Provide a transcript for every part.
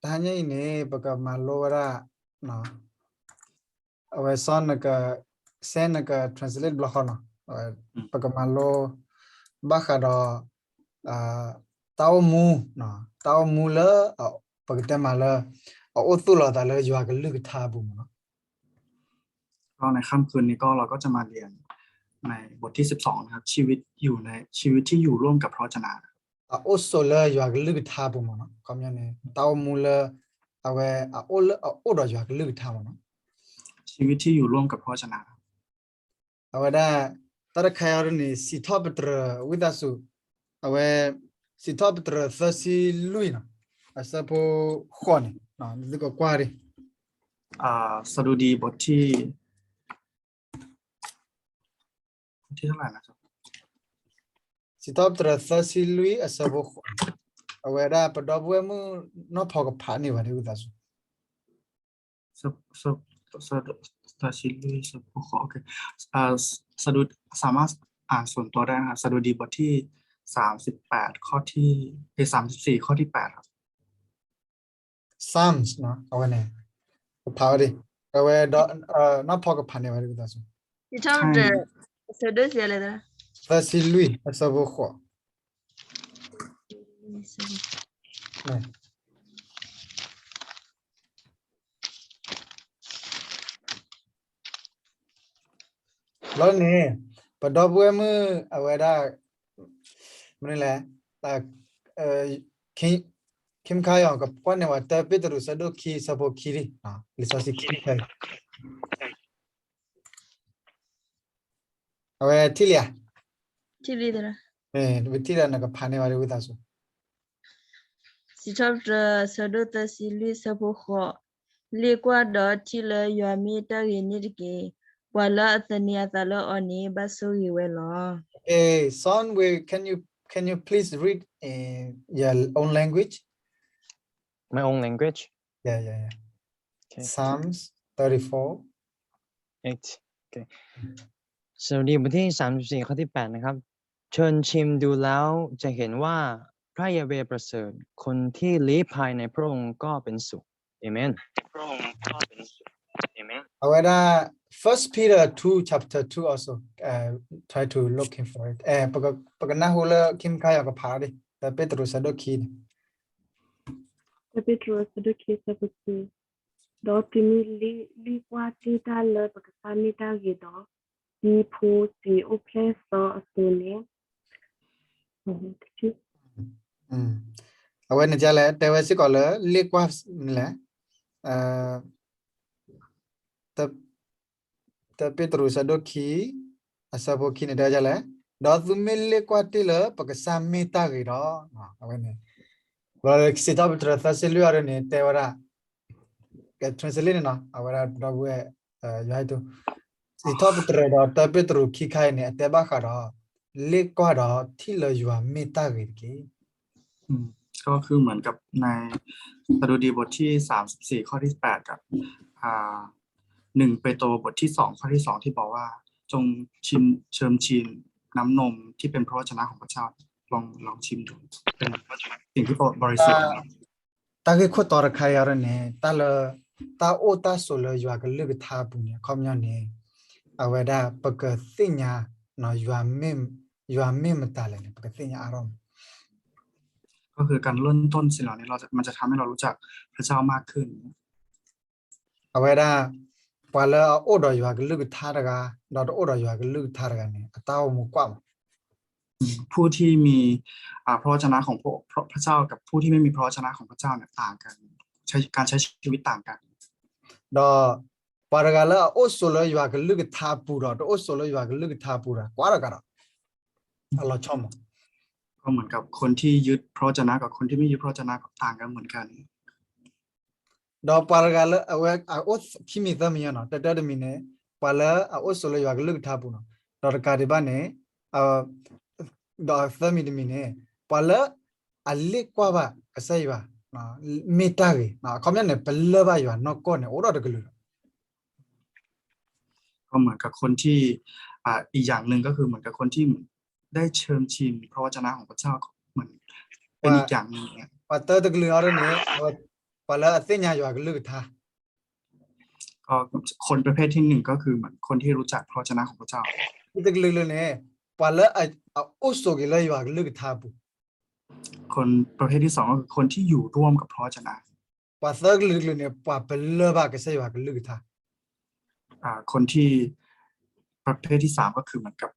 tanya ini pakai malu ada no awal son naga sen naga translate belakang no pakai malu bakado tahu mu no tahu mula pakai tema la utu la dah la jual ke lu tabu no ก็ในค่ำคืนนี้ก็เราก็จะมาเรียนในบทที่12นะครับชีวิตที่อยู่ร่วมกับพระวจนะutu la jual ke lu tabu no kau ni tahu mula awal utu jual ke lu tabu no ชีวิตที่อยู่ร่วมกับพระวจนะ awalnya tara kaya orang ni si top betul widasu awal si top betul versi lui no asal po khone no itu kau kuari สดุดีบทที่เท่าไหร่นะครับ si top betul versi lui asal po awalnya pada buemu no pog pani wani widasu สชิลุยสปุขโอเคสดุสามารถอ่านส่วนตัวได้นะครับสดุดีบทที่38ข้อที่34ข้อที่8ครับ Psalms no awalnya power awal no pog pani wani widasu 你唱着手都写来的。 versi lui asal po kho lalu ni pada buemu awalnya mana lah tak kim kaya ke puan ni wata Petrus sado ki sabo kiri lisasi kiri awal tilia 这里的了。 tilia nak pani wali utasu 是唱着手都的是绿色不好，里挂到提了原米的给你的给，完了等你在了安尼把手以为了。 son can you please read in your own language My own language. yeah Okay. Psalms 34 8 okay. สดุดีบทที่34ข้อที่8นะครับเชิญชิมดูแล้วจะเห็นว่าพระยาเวห์ประเสริฐคนที่ลี้ภัยในพระองค์ก็เป็นสุขเอเมนพระองค์ก็เป็นสุขเอเมน awalnya First Peter 2 chapter 2 also try to looking for it pakai hula kim kaya ke pari tapi terus sado kiri Tapi terus ada kisah betul. Dah tini li kuati dah le pakisani dah gitu. Di pu di oppressor asune. awalnya jalan dewa sih kalau lekwas lah tapi terus sado kiri asal po kiri dah jalan dah tu mele kuati le pakai sami tak gitu awalnya kalau kita betul terus luar ni dewa translate na awara dawe yaitu sitop betul tapi terus kikai ni teba kara lekwa da thila yua meta ge ก็คือเหมือนกับในสดุดีบทที่34ข้อที่8กับ1เปโตรบทที่2ข้อที่2ที่บอกว่าจงเชิมชิมน้ำนมที่เป็นพระวจนะของพระเจ้าลองชิมดูเป็นสิ่งที่บริสุทธิ์ ta ge kho tor khai ar ne ta le ta o ta so le yua ge le tha bu ne khom nya ne awada pak sinya no yua mem ta le ne pak sinya arom ก็คือการเริ่มต้นสิ่งเหล่านี้มันจะทำให้เรารู้จักพระเจ้ามากขึ้น awada pala o do yua ge le tha daga do o do yua ge le tha daga ne ta o mu kwa ผู้ที่มีพระวจนะของพระเจ้ากับผู้ที่ไม่มีพระวจนะของพระเจ้าเนี่ยต่างกันการใช้ชีวิตต่างกัน do paragala o solo yua ge le tha pu do o solo yua ge le tha pu da kwa da Allah chom ก็เหมือนกับคนที่ยึดพระวจนะกับคนที่ไม่ยึดพระวจนะก็ต่างกันเหมือนกัน do paragala awe o kimi da mi no ta da mi ne pala o solo yua ge le tha pu no do ka de ba ne do fa mi de mi ne pala ali kwa ba asai ba no meta ge no khom ne pala ba yua no ko ne o do de lu ก็เหมือนกับคนที่อีกอย่างหนึ่งก็คือเหมือนกับคนที่ได้เชิญชิมพระวจนะของพระเจ้าเหมือนเป็นอีกอย่างหนึ่งเนี่ย pata de lu ar ne ปะละเส้นยาอยู่กับลึกท่า ก็คนประเภทที่หนึ่งก็คือเหมือนคนที่รู้จักพระวจนะของพระเจ้า ที่ตึกลึกๆเนี่ยปะละโอโซกิเลยอยู่กับลึกท่าบุ คนประเภทที่สองก็คือคนที่อยู่ร่วมกับพระวจนะ ปะตึกลึกๆเนี่ยปะเป็นเลือบากเสียอยู่กับลึกท่า คนที่ประเภทที่สามก็คือเหมือนกับ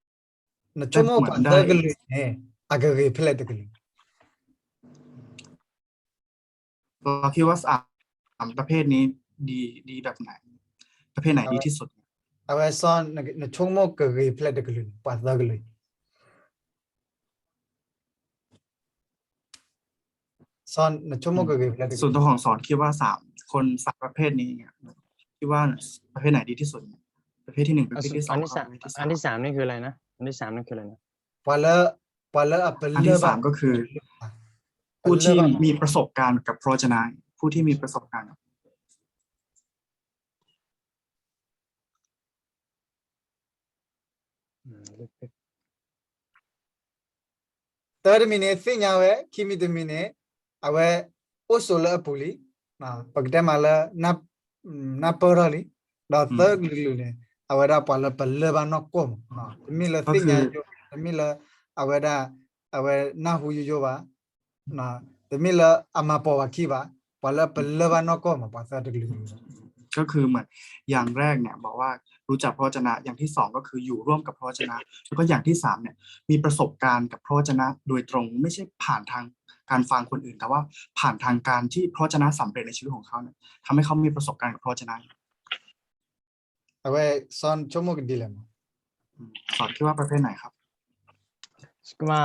นะชั่วโมงปะตึกลึกเนี่ยอากาศเพลตึกลึก เราคิดว่าสามประเภทนี้ดีแบบไหน ประเภทไหนดีที่สุด เอาไว้ซ่อนนะชั่วโมงก็เพลตึกลึกปะตึกลึกซ่อนนะชั่วโมงก็เพลตึก ส่วนตัวของสอนคิดว่าสามประเภทนี้เนี่ยคิดว่าประเภทไหนดีที่สุด ประเภทที่หนึ่งประเภทที่สอ อั ง นที่สาม ประเภทที่ อันที่สามนี่คืออะไรนะอันที่สามนี่คืออะไรนะ ปะละเป็น อัน เลือ ที่ บา สาก มก็คือ ผู้ที่มีประสบการณ์กับพระวจนะผู้ที่มีประสบการณ์ termine segnave kimi termine ave o solo puli na pagde mala na porali da third lune avada pala palla ba no kom na mila segna jo mila avada ave na hu yo ba na mila ama po wa ki ba pala palla ba no kom pa sa de lune ก็คือเหมือนอย่างแรกเนี่ยบอกว่ารู้จักพระวจนะอย่างที่สองก็คืออยู่ร่วมกับพระวจนะแล้วก็อย่างที่สามเนี่ยมีประสบการณ์กับพระวจนะโดยตรงไม่ใช่ผ่านทางการฟังคนอื่นแต่ว่าผ่านทางการที่พระวจนะสำเร็จในชีวิตของเขาเนี่ยทำให้เขามีประสบการณ์กับพระวจนะ ave son chomo ke dilemma สอนคิดว่าประเภทไหนครับ คิดว่า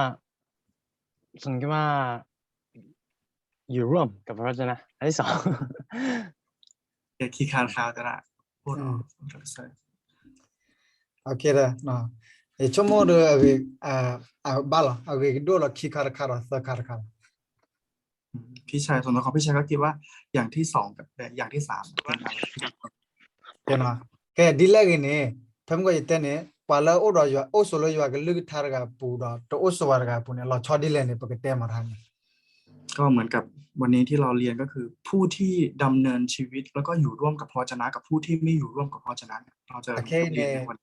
ส่วนคิดว่า อยู่ร่วมกับพระวจนะอันที่สอง เดี๋ยวคีย์คาร์คาวจะละพูดออก okay da na e chomo de ave bala ave do la ki kar kar sa kar kar พี่ชายส่วนตัวของพี่ชายก็คิดว่าอย่างที่สองกับอย่างที่สามเป็นอะไร ke na ke dilage ne tham ko yete ne pala o do yo o solo yo ga lu thar ga pu do to o so war ga pu ne lo chodi le ne pakete ma than ก็เหมือนกับวันนี้ที่เราเรียนก็คือผู้ที่ดำเนินชีวิตแล้วก็อยู่ร่วมกับพระวจนะกับผู้ที่ไม่อยู่ร่วมกับพระวจนะเนี่ยเราจะเรียนในวัน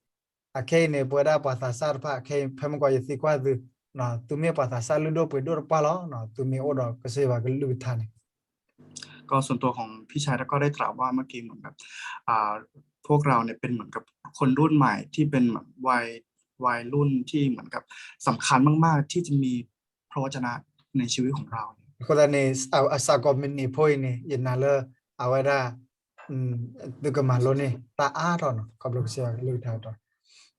ake ne pueda pata sar pa ke pham ko yesi kwa du na tu me pata sar lu do pu do pa lo na tu me o do ke se wa ga lu than ก็ส่วนตัวของพี่ชายก็ได้กล่าวว่าเมื่อกี้เหมือนกับพวกเราเนี่ยเป็นเหมือนกับคนรุ่นใหม่ที่เป็นแบบวัยรุ่นที่เหมือนกับสำคัญมากๆที่จะมีพระวจนะในชีวิตของเรา ko da ne asa ko min ni phoi ne yena le awada du ka ma lo ne ta a do no ko lu se wa lu tha do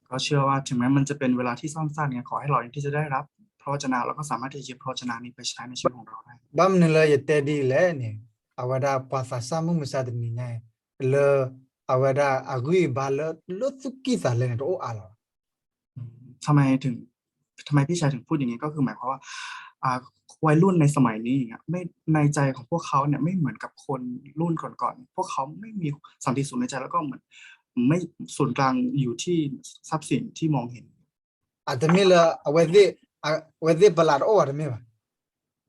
ก็เชื่อว่าถึงแม้มันจะเป็นเวลาที่สั้นๆเนี่ยขอให้เราที่จะได้รับพระวจนะแล้วก็สามารถที่จะยึดพระวจนะนี้ไปใช้ในชีวิตของเราได้ bam ne le yete di le ne awada pata sa mu musa de ni nya le awada agui ba le lo tu ki sa le ne do a lo ทำไมพี่ชายถึงพูดอย่างนี้ก็คือหมายความว่าวัยรุ่นในสมัยนี้อย่างเงี้ยไม่ในใจของพวกเขาเนี่ยไม่เหมือนกับคนรุ่นก่อนๆพวกเขาไม่มีสันติสุขในใจแล้วก็เหมือนไม่ส่วนกลางอยู่ที่ทรัพย์สินที่มองเห็น atemila awede balar o arme ba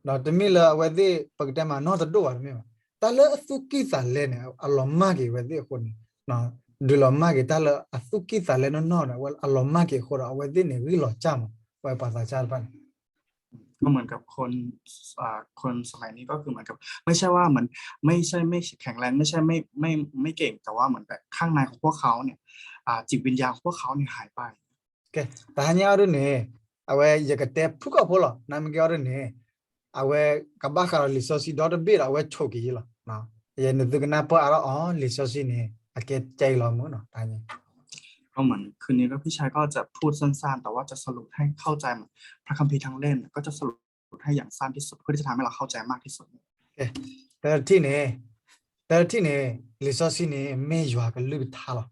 no temila awede pagdama no to do arme ba tala asuki sale ne alomma ke wede ko ni no dilomma ke tala asuki sale no no na wal alomma ke ko awede ne wi lo cham wa pa sa chal ban ก็เหมือนกับคนสมัยนี้ก็คือเหมือนกับไม่ใช่ว่ามันไม่แข็งแรงไม่ใช่ไม่เก่งแต่ว่าเหมือนแบบข้างในของพวกเขาเนี่ยจิตวิญญาณของพวกเขาเนี่ยหายไป ke ta nya ru ne awe yekate phuka pholo nam ke ru ne awe kabakha li so si dot bit awe choki lo no ye ne du na pa ara li so si ne ake chai lo mu no ta nya ก็เหมือนคืนนี้ก็พี่ชายก็จะพูดสั้นๆแต่ว่าจะสรุปให้เข้าใจเหมือนพระคัมภีร์ทั้งเล่มก็จะสรุปให้อย่างสั้นที่สุดเพื่อที่จะทำให้เราเข้าใจมากที่สุด 13ne li so si ne me ywa ke lu tha lo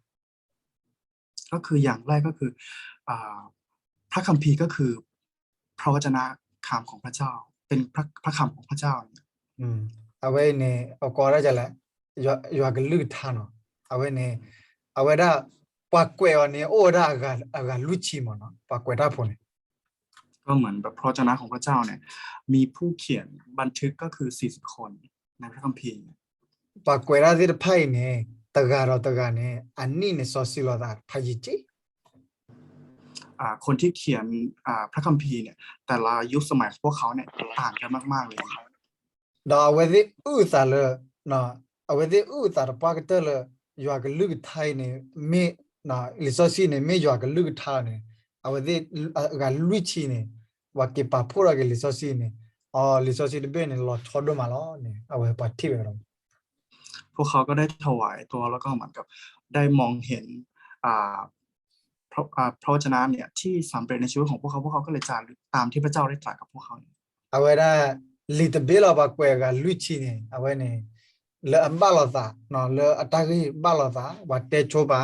ก็คืออย่างแรกก็คือพระคัมภีร์ก็คือพระวจนะคำของพระเจ้าเป็นพระคำของพระเจ้า awe ne okora jala ywa ke lu tha no awe ne awe da pa kwe ne o da aga lu chi mo no pa kwe da pho ne ก็เหมือนแบบพระวจนะของพระเจ้าเนี่ยมีผู้เขียนบันทึกก็คือ40คนในพระคัมภีร์ ปากเวลาที่ไพ่เนี่ยตะการเราตะการเนี่ยอันนี้เนี่ยซอสซิลอดาไพ่จิ คนที่เขียนพระคัมภีร์เนี่ยแต่ละยุคสมัยของพวกเขาเนี่ยต่างกันมากๆเลย ดาวเวทีสาเลยนะเอาเวทีสาปากเตอร์เลยอยู่กับลูกไทยเนี่ยไม่นะลิซอซีเนี่ยไม่อยู่กับลูกไทยเนี่ยเอาเวทีกับลูกชีเนี่ยว่าเก็บปากพูดกับลิซอซีเนี่ยลิซอซีเดเป็นเนี่ยหลอดทอดมาแล้วเนี่ยเอาไว้ปาที่แบบนั้น พวกเขาก็ได้ถวายตัวแล้วก็เหมือนกับได้มองเห็นพระวจนะเนี่ยที่สำเร็จในชีวิตของพวกเขาก็เลยจารึกตามที่พระเจ้าได้ตรัสกับพวกเขา เอาไว้ได้ลิตเบลล์ปากเวกับลูกชีเนี่ยเอาไว้เนี่ยเลอันบาลอซาเนาะเลอัตตากีบาลอซาว่าเตโชบา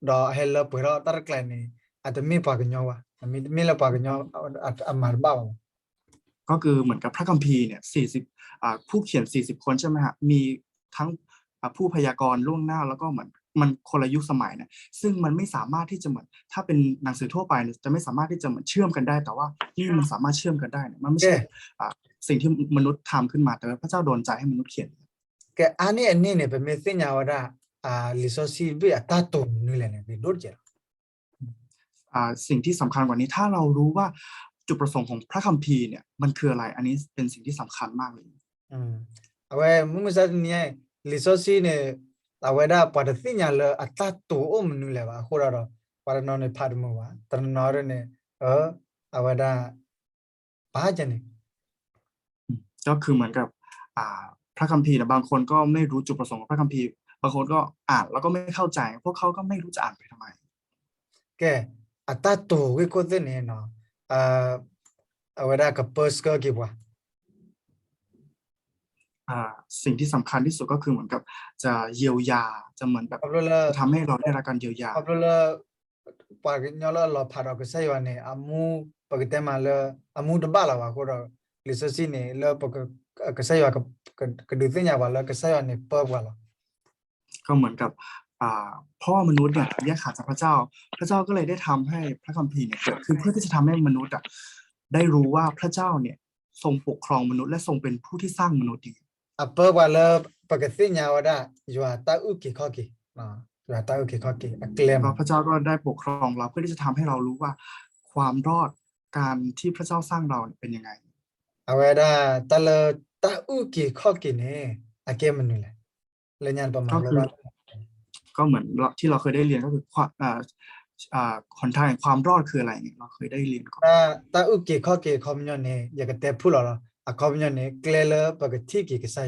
ดอเฮลเปอร์ตาร์กลายเนี่ยอาจจะมีปากเงาวะมีละปากเงาอามาร์บ้า ก็คือเหมือนกับพระคัมภีร์เนี่ยผู้เขียน40 คนใช่ไหมฮะมีทั้งผู้พยากรณ์ล่วงหน้าแล้วก็เหมือนมันคนละยุคสมัยเนี่ยซึ่งมันไม่สามารถที่จะเหมือนถ้าเป็นหนังสือทั่วไปเนี่ยจะไม่สามารถที่จะเหมือนเชื่อมกันได้แต่ว่านี่มันสามารถเชื่อมกันได้เนี่ยมันไม่ใช่สิ่งที่มนุษย์ทำขึ้นมาแต่ว่าพระเจ้าโดนใจให้มนุษย์เขียนแกอันนี้เนี่ยเป็นเมสเซจว่าได้ลิซอซีบีอัตตาตุนนี่แหละเนี่ยเป็นโดดเจอสิ่งที่สำคัญกว่านี้ถ้าเรารู้ว่าจุดประสงค์ของพระคัมภีร์เนี่ยมันคืออะไรอันนี้เป็นสิ่งที่สำคัญมากเลยเอาไว้มุมสัตว์เนี่ยลิซอซีเนี่ยเอาไว้ได้ปาร์ตี้เนี่ยเลยอัตตาตุโอมนี่แหละว่าโคราร์ปาร์นอนในพาร์ทมัวตอนนอนเนี่ยเอาไว้ได้ป้าจันนี่ก็คือเหมือนกับพระคัมภีร์นะบางคนก็ไม่รู้จุดประสงค์ของพระคัมภีร์บางคนก็อ่านแล้วก็ไม่เข้าใจพวกเขาก็ไม่รู้จะอ่านไปทำไมแกอัตตาตุวิโคเซเนี่ยเนาะเอาไว้ได้กับเปอร์สเกอร์กี่วะสิ่งที่สำคัญที่สุดก็คือเหมือนกับจะเยียวยาจะเหมือนแบบจะทำให้เราได้รับการเยียวยาครับแล้วปากเนาะเราพาเราก็ใช่วันนี้อามูปกติมาเลยอามูดบ้าละวะคนเราลิซซี่เนี่ยแล้วปกก็ใช่ว่าก็ดูสิเนี่ยว่าแล้วก็ใช่วันนี้เปิดว่าละก็เหมือนกับเพราะว่ามนุษย์เนี่ยแยกขาดจากพระเจ้าก็เลยได้ทำให้พระคัมภีร์เนี่ยเกิดขึ้นเพื่อที่จะทำให้มนุษย์ได้รู้ว่าพระเจ้าเนี่ยทรงปกครองมนุษย์และทรงเป็นผู้ที่สร้างมนุษย์อย่างเปิดว่าแล้วปกติเนี่ยว่าได้อยู่ว่าตาอุกิข้อกี่อยู่ว่าตาอุกิข้อกี่เคลมพระเจ้าก็ได้ปกครองเราเพื่อที่จะทำให้เรารู้ว่าความรอดการที่พระเจ้าสร้างเราเป็นยังไงเอาไว้ได้ตาอุกิข้อกี่เนี่ยเกมมันนี่แหละเรียนประมาณแล้วก็เหมือนที่เราเคยได้เรียนก็คือหนทางแห่งความรอดคืออะไรเนี่ยเราเคยได้เรียนก่อนตาอุกิข้อกี่คอมมิวนิอยากจะเตะพูดหรอคอมมิวนิเคลเลอร์ปกติกี่ก็ใช่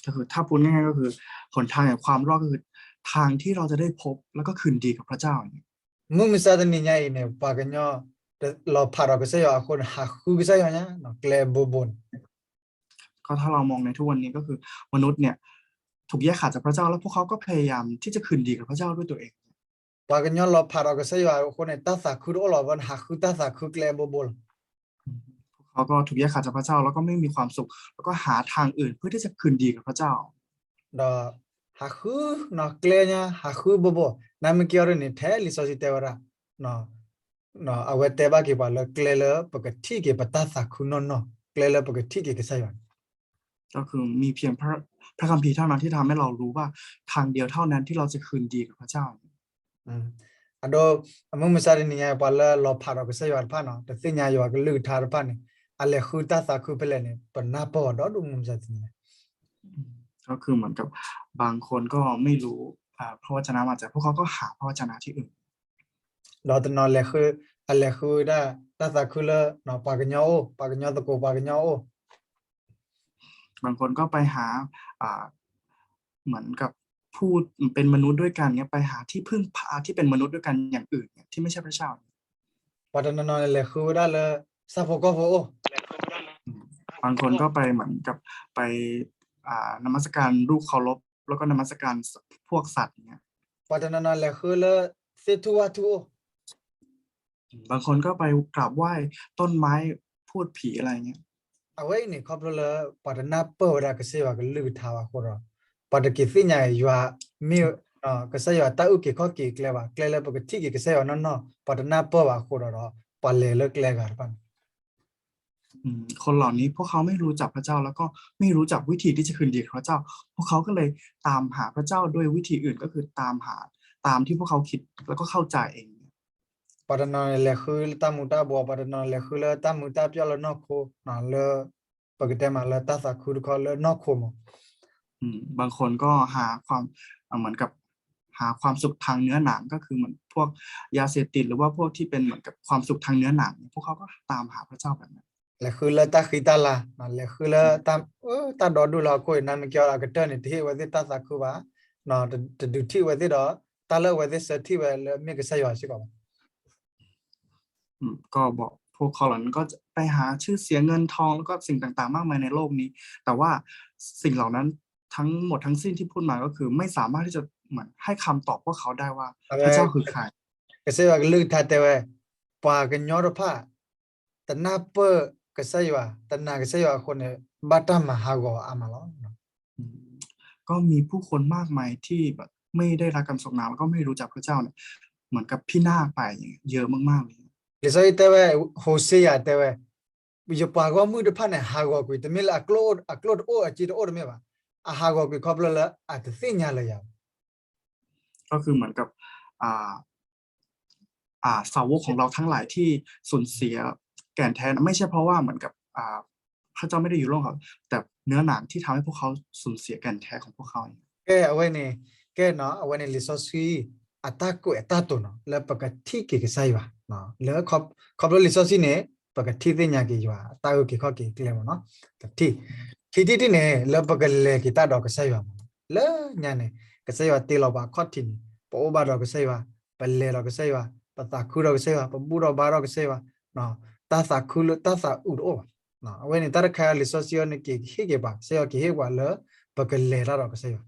ก็คือถ้าพูดง่ายๆก็คือหนทางแห่งความรอดก็คือทางที่เราจะได้พบแล้วก็คืนดีกับพระเจ้าอย่างนี้มุมมิสาดนี่ไงเนี่ยปากเนาะเราพาเราก็ใช่ว่าคนหักคู่ก็ใช่ไหมเนาะเคลบูบนก็ถ้าเรามองในทุกวันนี้ก็คือมนุษย์เนี่ยถูกแยกขาดจากพระเจ้าแล้วพวกเขาก็พยายามที่จะคืนดีกับพระเจ้าด้วยตัวเองปากเนาะเราพาเราก็ใช่ว่าคนเนี่ยตาสักคู่โอลาวันหักคู่ตาสักคู่เคลบูบนเขาก็ถูกแยกขาดจากพระเจ้าแล้วก็ไม่มีความสุขแล้วก็หาทางอื่นเพื่อที่จะคืนดีกับพระเจ้าดอหักคู่เนาะเคลเนี่ยหักคู่บูบนั่นมันเกี่ยวกับเนี่ยแท้ลิซอสิเตวระเนาะเอาไว้เตะบ้ากี่บาลเคลเลอร์ปกติกี่ปัตตาสักคู่นนเนาะเคลเลอร์ปกติกี่ก็ใช่ว่าก็คือมีเพียงพระคัมภีร์เท่านั้นที่ทำให้เรารู้ว่าทางเดียวเท่านั้นที่เราจะคืนดีกับพระเจ้าอันโดมุมมิสารินียาปาลลอพาเราก็ใช้วันพานะแต่สิ่งนี้อยู่ก็ลึกทาร์พานี่อะไรคู่ตาสักคู่เป็นเนี่ยปนหน้าปอดอดูมุมมิสารินียก็คือเหมือนกับบางคนก็ไม่รู้พระวจนะมาจากพวกเขาก็หาพระวจนะที่อื่นดอตนอเลคืออะไรคือได้ตาสักคู่ละเนาะปากเงาตะโกปากเงาบางคนก็ไปหาเหมือนกับพูดเป็นมนุษย์ด้วยกันเนี่ยไปหาที่พึ่งพาที่เป็นมนุษย์ด้วยกันอย่างอื่นเนี่ยที่ไม่ใช่พระเจ้าปาตนนอเลคือได้เลยซาโฟกโฟบางคนก็ไปเหมือนกับไปนมัสการรูปเคารพแล้วก็นมัสการพวกสัตว์เนี่ยปาตนนอเลคือละเซตุวาตุบางคนก็ไปกราบไหว้ต้นไม้พูดผีอะไรเงี้ยเอาไว้นี่ครับละปาตนาเปิดก็เสียว่าก็ลึกทาวาคนเราปาตกิสิ่งใหญ่อยู่ว่ามีก็ใช่ว่าตาอุกิข้อกี่เคลว่าเคลเลปกติกี่ก็ใช่ว่านั่นเนาะปาตนาเปิดว่าคนเราปาเลเลิกเลกันปัน คนเหล่านี้พวกเขาไม่รู้จักพระเจ้าแล้วก็ไม่รู้จักวิธีที่จะคืนดีกับพระเจ้า พวกเขาก็เลยตามหาพระเจ้าด้วยวิธีอื่นก็คือตามที่พวกเขาคิดแล้วก็เข้าใจเอง pada na lekhul ta muta bo pada na lekhul ta muta pya lo no kho na le pagte ma le ta sa khur kho le no kho mo บางคนก็หาความเหมือนกับหาความสุขทางเนื้อหนังก็คือเหมือนพวกยาเสพติดหรือว่าพวกที่เป็นเหมือนกับความสุขทางเนื้อหนังพวกเขาก็ตามหาพระเจ้าแบบนั้น lekhul ta khita la na lekhul ta ta do du la ko na me kya la gata ni thi wa ti ta sa khu ba na de du thi wa ti do ta le wa ti sa thi wa le me ke sa yo shi ko ก็บอกพวกเขาเหล่านั้นก็จะไปหาชื่อเสียงเงินทองแล้วก็สิ่งต่างๆมากมายในโลกนี้ แต่ว่าสิ่งเหล่านั้นทั้งหมดทั้งสิ้นที่พูดมาก็คือไม่สามารถที่จะเหมือนให้คำตอบพวกเขาได้ว่าพระเจ้าคือใคร ke sa yo lu tha te we pa ke nyo ro pha ta na pe ke sa yo ta na ke sa yo ko ne ba ta ma ha go ama lo ก็มีผู้คนมากมายที่แบบไม่ได้รับการทรงนามแล้วก็ไม่รู้จักพระเจ้าเนี่ยเหมือนกับพินาศไปเยอะมากๆเลย le sa te we ho se ya te we bi yo pa go mu de pha ne ha go ku te me la upload o a chi o de me ba a ha go ku khop la a te sin nya la ya ก็คือเหมือนกับสาวกของเราทั้งหลายที่สูญเสียแก่นแท้ไม่ใช่เพราะว่าเหมือนกับพระเจ้าไม่ได้อยู่ร่วมเขาแต่เนื้อหนังที่ทำให้พวกเขาสูญเสียแก่นแท้ของพวกเขา ke awe ne ke no awe ne le so si ata ko eta to no le pa ka thi ke sai ba no le khop lo le so si ne pa ka thi te nya ke yo ta ko ke kho ke kle mo no thi ne le pa ka le ke ta do ka sai ba le nya ne ka sai ba te lo ba khot thi ni po ba do ka sai ba pa le do ka sai ba pa ta khu do ka sai ba pa bu do ba do ka sai ba no ta sa khu lo ta sa u do ba no awe ne ta ra kha le so si ne ke ke ba sai ba ke he ba le pa ka le ra do ka sai ba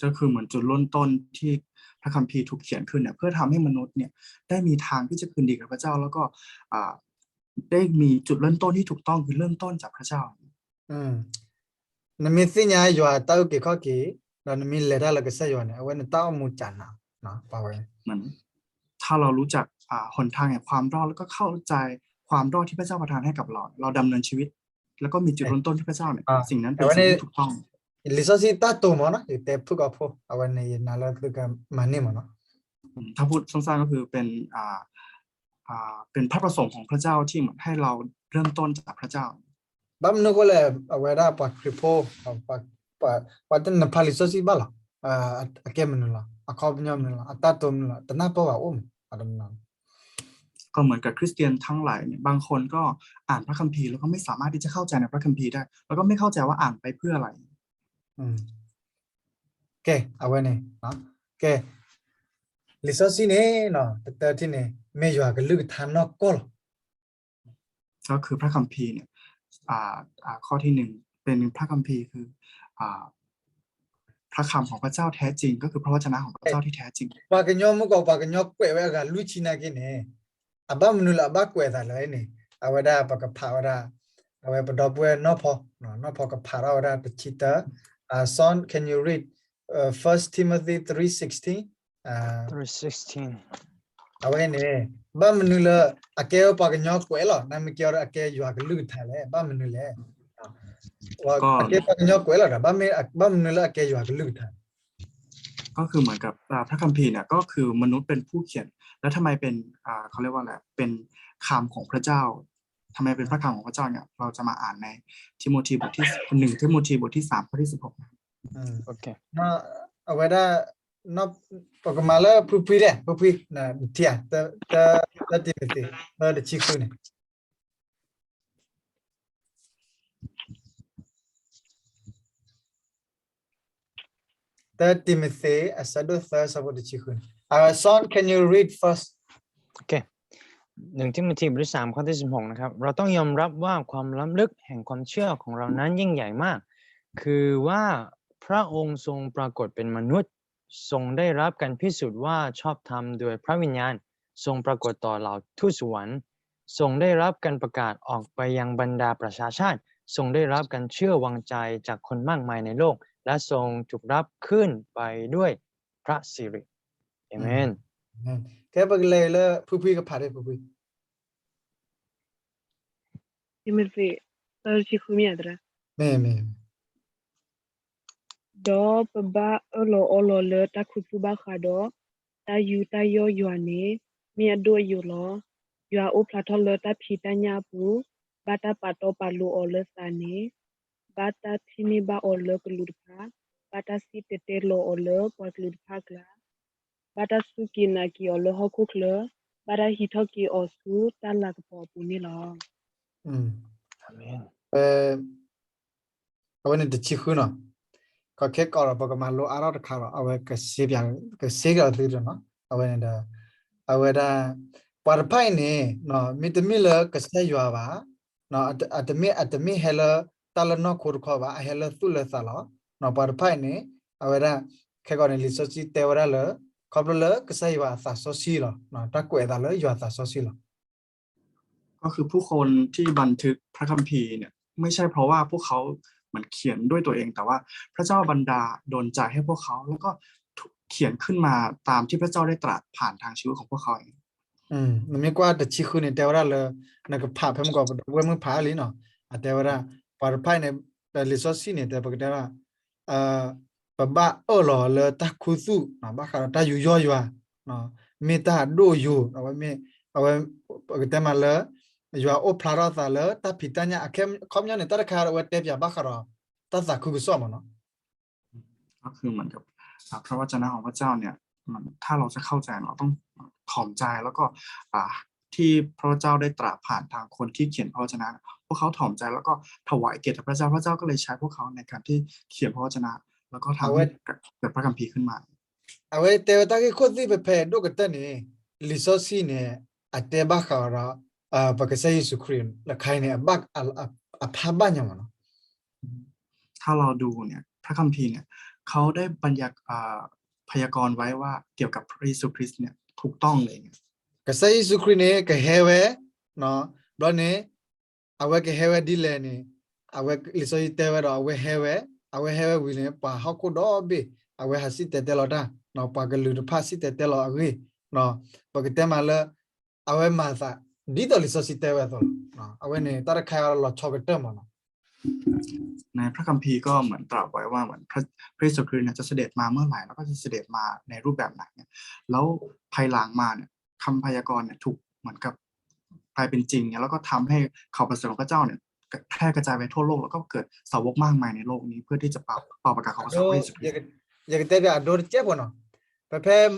ก็คือเหมือนจุดเริ่มต้นที่พระคัมภีร์ถูกเขียนขึ้นเนี่ยเพื่อทำให้มนุษย์เนี่ยได้มีทางที่จะคืนดีกับพระเจ้าแล้วก็ได้มีจุดเริ่มต้นที่ถูกต้องคือเริ่มต้นจากพระเจ้า na mi si nya yo ta ke kho ke na mi le da la ke sa yo ne awe ne ta mu chan na no pa we เหมือนถ้าเรารู้จักหนทางแห่งความรอดแล้วก็เข้าใจความรอดที่พระเจ้าประทานให้กับเราดำเนินชีวิต แล้วก็มีจุดเริ่มต้นที่พระเจ้าเนี่ยสิ่งนั้นเป็นสิ่งที่ถูกต้อง le so si ta to mo no te phu ko pho awe ne na la tu ka mani mo no ถ้าพูดสั้นๆก็คือเป็นพระประสงค์ของพระเจ้าที่เหมือนให้เราเริ่มต้นจากพระเจ้า bam no ko le awe da pa kripo pa ten na phali so si ba la ke men la a kho nyom men la ta to men la ta na pa wa adam na ก็เหมือนกับคริสเตียนทั้งหลายเนี่ยบางคนก็อ่านพระคัมภีร์แล้วก็ไม่สามารถที่จะเข้าใจในพระคัมภีร์ได้แล้วก็ไม่เข้าใจว่าอ่านไปเพื่ออะไร ke awe ne no ke le so si ne no ta ti ne me yo ka lu tha no ko ก็คือพระคัมภีร์เนี่ยข้อที่หนึ่งเป็นพระคัมภีร์คือพระคำของพระเจ้าแท้จริงก็คือพระวจนะของพระเจ้าที่แท้จริง pa ke nyom ko pa ke nyok kwe we ga lu chi na ke ne aba mnu la ba kwe da le ne awe da pa ka pha da awe pa do pwe no pho ka pha da ta chi ta son can you read 1 Timothy 3:16 3:16 awe ne ba mnu la ake pa ke nyok kwe lo na me kyo ake yo ga lu tha le ba mnu le wa ake pa ke nyok kwe lo da ba mnu la ake yo ga lu tha ก็คือเหมือนกับพระคัมภีร์เนี่ยก็คือมนุษย์เป็นผู้เขียนแล้วทำไมเป็นเขาเรียกว่าอะไรเป็นคำของพระเจ้าทำไมเป็นพระคำของพระเจ้าเนี่ยเราจะมาอ่านในทิโมธีบทที่1ทิโมธีบทที่3ข้อที่16 okay no awe da no pa ka mala pupui na tia ta Timothy ta de chi ku ne ta Timothy asado tha sabo de chi ku ne son can you read first 1 ทิโมธีบทที่ 3 ข้อที่ 16 นะครับเราต้องยอมรับว่าความล้ำลึกแห่งความเชื่อของเรานั้นยิ่งใหญ่มากคือว่าพระองค์ทรงปรากฏเป็นมนุษย์ทรงได้รับการพิสูจน์ว่าชอบธรรมโดยพระวิญญาณทรงปรากฏต่อเหล่าทูตสวรรค์ทรงได้รับการประกาศออกไปยังบรรดาประชาชาติทรงได้รับการเชื่อวางใจจากคนมากมายในโลกและทรงถูกรับขึ้นไปด้วยพระสิริเอเมน ke ba le pupui ka pha de pupui Timothy, Sarchi Kumiadra. မဲ Do Paba Olo Le Takutuba Kado, Tayu Tayo Yuane, Mia Do Yulo, Yua O Plato Le Tapitanya Pu, Bata Pato Palu Ole Sane, Bata Tiniba Ole Kulurpa, Bata Sitetelo Ole Kwaklurpa Gla, Bata Suki Naki Ole Hokukle, Bata Hitoki Osu, Talak Popuni Law. อืม อาเมน เอาไว้ในติดชิคุเนาะก็แค่ก่อนเราบอกมาโลอาราคาเอาไว้ก็เสียบอย่างก็เสียกันทีเดียวเนาะเอาไว้ในเดเอาไว้ได้ปาร์พายนี่เนาะมีแต่มีเลยก็เสียอยู่ว่าเนาะอัตมีเฮลตาลนอคูร์ขว่าเฮลตุเลสาลเนาะปาร์พายนี่เอาไว้ได้แค่ก่อนในลิสซิเตวราเลยขอบเลยก็เสียว่าสาสซีลเนาะตะกุเอดาเลยอยู่สาสซีล ก็คือผู้คนที่บันทึกพระคัมภีร์เนี่ยไม่ใช่เพราะว่าพวกเขาเหมือนเขียนด้วยตัวเองแต่ว่าพระเจ้าบันดาลดลใจให้พวกเขาแล้วก็เขียนขึ้นมาตามที่พระเจ้าได้ตรัสผ่านทางชีวิตของพวกเขาเอง มันไม่กว่าแต่ชิคุเนี่ยแต่ว่าเลยนักภาพให้มันก็เว้ยมึงพาลีเนาะแต่ว่าปาร์พายเนี่ยแต่ลิซอซี่เนี่ยแต่ปกติว่าปะบ้าหล่อเลยตาคุซุเนาะบ้าขาตาอยู่ย่อยว่ะเนาะมีตาดูอยู่เอาไว้มีเอาไว้ปกติมาเลยอยู่โอพลาราตาเลยตาพิจารณาเข้มคอมยันเนี่ยตาคาร์เอาไว้เทียบยาบ้าขาตาสักคุกุซ้อมเนาะ ก็คือเหมือนกับพระวจนะของพระเจ้าเนี่ยมันถ้าเราจะเข้าใจเราต้องถ่อมใจแล้วก็ที่พระเจ้าได้ตรัสผ่านทางคนที่เขียนพระวจนะพวกเขาถ่อมใจแล้วก็ถวายเกียรติพระเจ้าพระเจ้าก็เลยใช้พวกเขาในการที่เขียนพระวจนะแล้วก็ทำให้เกิดพระคัมภีร์ขึ้นมา เอาไว้แต่ว่าตาที่คนที่ไปแพ้ดูกันเนี่ยลิซอซี่เนี่ยอัตเตบ้าขาระปกติใช้ยิสุครีนแล้วใครเนี่ยบักพาบ้านยังไงเนาะ ถ้าเราดูเนี่ยพระคัมภีร์เนี่ยเขาได้พยากรณ์ไว้ว่าเกี่ยวกับพระเยซูคริสต์เนี่ยถูกต้องเลย ก็ใช้ยิสุครีนเนี่ยก็เฮเวเนาะบลเนี่ยเอาไว้ก็เฮเวดีเลยเนี่ยเอาไว้ลิซอซี่เตวเราเอาไว้เฮเววิลเนี่ยป่าฮอกกูดอบบี้เอาไว้ฮัสซิเตเตลอดาเนาะป่ากลือพัสซิเตเตลอagree เนาะปกติมาเลยเอาไว้มาซะดีต่อลิซอซี่เตวตัวเนาะเอาไว้เนี่ยตาใครเอาเราชอบกันเติมเนาะ ในพระคัมภีร์ก็เหมือนตรัสไว้ว่าเหมือนพระเยซูคริสต์เนี่ยจะเสด็จมาเมื่อไหร่แล้วก็จะเสด็จมาในรูปแบบไหนเนี่ยแล้วภายหลังมาเนี่ยคำพยากรณ์เนี่ยถูกเหมือนกับกลายเป็นจริงเนี่ยแล้วก็ทำให้ข่าวประเสริฐของพระเจ้าเนี่ยแพร่กระจายไปทั่วโลกแล้วก็เกิดสาวกมากมายในโลกนี้เพื่อที่จะเป่าประกาศข่าวประเสริฐของพระเยซูคริสต์ อย่างแต่ก็adore เจ็บบ่เนาะประเภท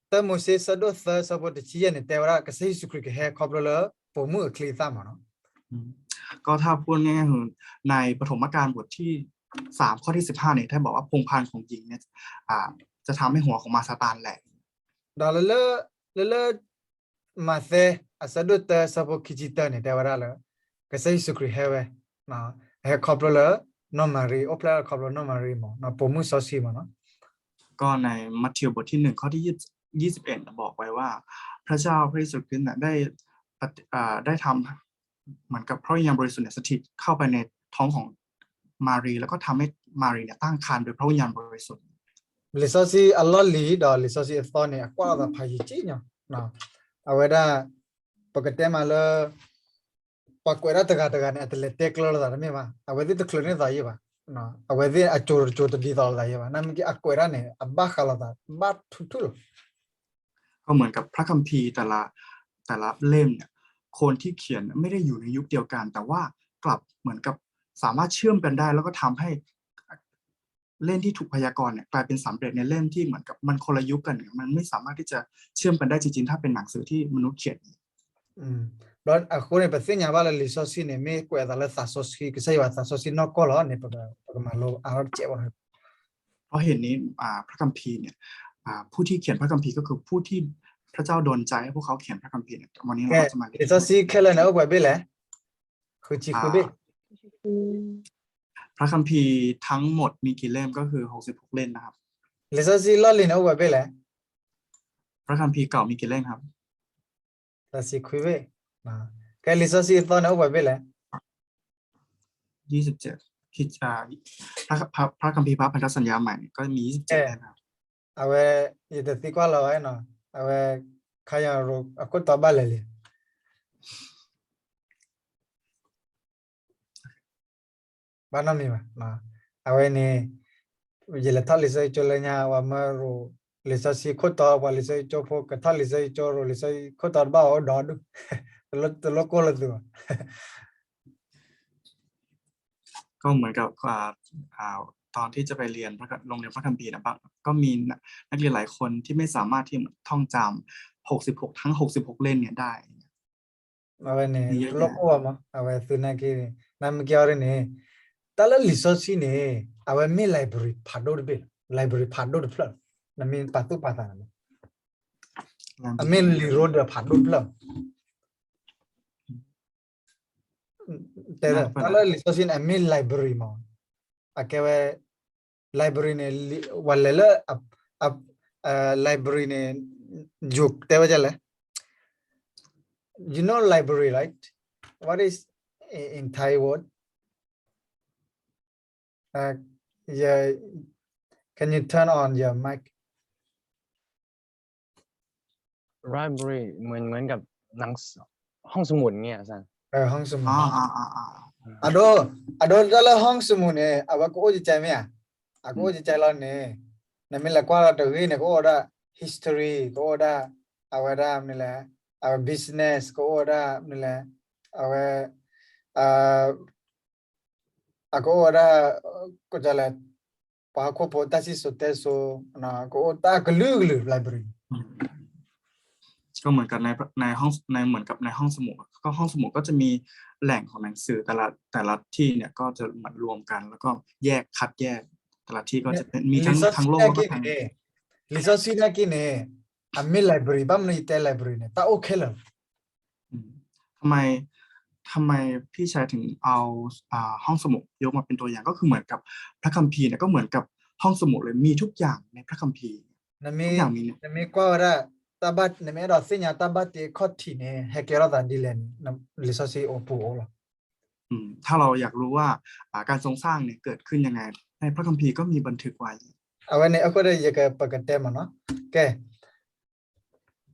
แต่โมเสสดูสะบดชี้เนี่ยแต่ว่าก็ใช้สุคริกแฮครอบเลยผมมือคลีตามเนาะ ก็ถ้าพูดง่ายๆคือในปฐมกาลบทที่3ข้อที่15เนี่ยท่านบอกว่าพงศ์พันธุ์ของหญิงเนี่ยจะทำให้หัวของมาซาตานแหลก ดอลเลมาเซอสะดุตสะบคิจิตเนี่ยแต่ว่าเลยก็ใช้สุคริกแฮเวเนาะแฮครอบเลยนอมารีโอเพลครอบเลยนอมารีมั้งเนาะผมมือซอซีมั้งเนาะ ก็ในมัทธิวบทที่1ข้อที่21บอกไว้ว่าพระเจ้าพระเยซูคริสต์ได้ทำเหมือนกับพระวิญญาณบริสุทธิ์สถิตเข้าไปในท้องของมารีแล้วก็ทำให้มารีเนี่ยตั้งครรภ์โดยพระวิญญาณบริสุทธิ์ ลิซอซีอัลลอฮ์ลีดอลิซอซีเอฟตอนเนี่ยกว่าจะพายจีเนาะเอาไว้ได้ปกติมาเลยปากไว้ได้ตะการเนี่ยแต่เล็กเทคโลดอะไรไม่มาเอาไว้ที่ตะคลุนนี่ได้ยังไงเนาะเอาไว้ที่จูดดีต่อได้ยังไงนั่นมันกี่อักไว้ได้เนี่ยอับบาขลาดบ้าทุล ก็เหมือนกับพระคัมภีร์แต่ละเล่มเนี่ยคนที่เขียนไม่ได้อยู่ในยุคเดียวกันแต่ว่ากลับเหมือนกับสามารถเชื่อมกันได้แล้วก็ทำให้เล่มที่ถูกพยากรณ์เนี่ยกลายเป็นสำเร็จในเล่มที่เหมือนกับมันคนละยุคกันมันไม่สามารถที่จะเชื่อมกันได้จริงๆถ้าเป็นหนังสือที่มนุษย์เขียน แล้วคนในประเทศเนี่ยว่าเราลิซอซีเนี่ยไม่กว่าแต่ละซาโซซีก็ใช่ว่าซาโซซีนอกก็แล้วเนี่ยปกมาโลอาร์เจ็บวัน เพราะเหตุนี้พระคัมภีร์เนี่ยผู้ที่เขียนพระคัมภีร์ก็คือผู้ที่พระเจ้าดลใจให้พวกเขาเขียนพระคัมภีร์เนี่ยวันนี้เราจะมาเรียน ลิซอซีแค่เลยนะว่าแบบไหนคือจิคุเบ พระคัมภีร์ทั้งหมดมีกี่เล่มก็คือ66เล่มนะครับ ลิซอซีล้อลินว่าแบบไหน พระคัมภีร์เก่ามีกี่เล่มครับ ลิซอซีคุเบแค่ลิซอซีตอนนั้นว่าแบบไหน 27คิดพระคัมภีร์พระพันธสัญญาใหม่ก็มี27เล่มครับ เอาไว้ยี่สิบสี่กว่าแล้วไอ้เนาะเอาไว้ใครอยากรู้ก็ตอบบ้านเลย บ้านน้ำมีมั้ยนะเอาไว้นี่ยิลท่าลิซัยโจเลยเนี่ยว่ามารูลิซัสีขุดต่อว่าลิซัยโจพวกกท่าลิซัยโจรูลิซัยขุดต่อบ้าเอาดอดูตลกโกลดู ก็เหมือนกับตอนที่จะไปเรียนโรงเรียนพระคัมภีร์นะบางก็มีนักเรียนหลายคนที่ไม่สามารถที่ท่องจำ66ทั้ง66เล่มเนี่ยได้ เอาไว้นี่ เยอะ ตลก แยะ โกว่ามั้งเอาไว้ตัวนักกีนั่นเมื่อกี้อะไรนี่แต่ละลิซัสีเนี่ยเอาไว้มีไลบรารีพัดดูดิไลบรารีพัดดูดิเพล่านั่นมีปัตตุปัตตานะอามีลีโรดพัดดูเพล่าแต่ละลิซัสีเนี่ยมีไลบรารีมั้งอาแค่ว่าไลบรารีเนี่ยวันเล่ไลบรารีเนี่ยจุกแต่ว่าจะเลย you know library right what is in Thai word yeah can you turn on your mic library เหมือนกับหนังห้องสมุดเงี้ยอาจารย์ ห้องสมุด อ่า ado dala ห้องสมุดเนี่ยอาว่ากูจะใจไหมอ่ะอากูจะใจแล้วเนี่ยนั่นไม่ละกว่าเราตัวเนี่ยกูว่า history กูว่าเอาไว้ได้ไม่ละเอา business กูว่าไม่ละเอาไว้aku ada ko jala pa ko potasi sote so na ko ta glu library ก็เหมือนกับในห้องเหมือนกับในห้องสมุดก็ห้องสมุดก็จะมีแหล่งของหนังสือแต่ละที่เนี่ยก็จะมารวมกันแล้วก็คัดแยกแต่ละที่ก็จะเป็นมีทั้งโลกแล้วก็ทั้ง resource na ki ne ami library bam ni te library ne ta okay la ทำไมพี่ชายถึงเอาห้องสมุดยกมาเป็นตัวอย่างก็คือเหมือนกับพระคัมภีร์เนี่ยก็เหมือนกับห้องสมุดเลยมีทุกอย่างในพระคัมภีร์ na mi ทุกอย่างมี na mi kwa ra tabat na mi ra sinya tabat te khothi ne hekera da dilen na resource opu la ถ้าเราอยากรู้ว่าการทรงสร้างเนี่ยเกิดขึ้นยังไงในพระคัมภีร์ก็มีบันทึกไว้ awene akore ye ka pakate ma no ke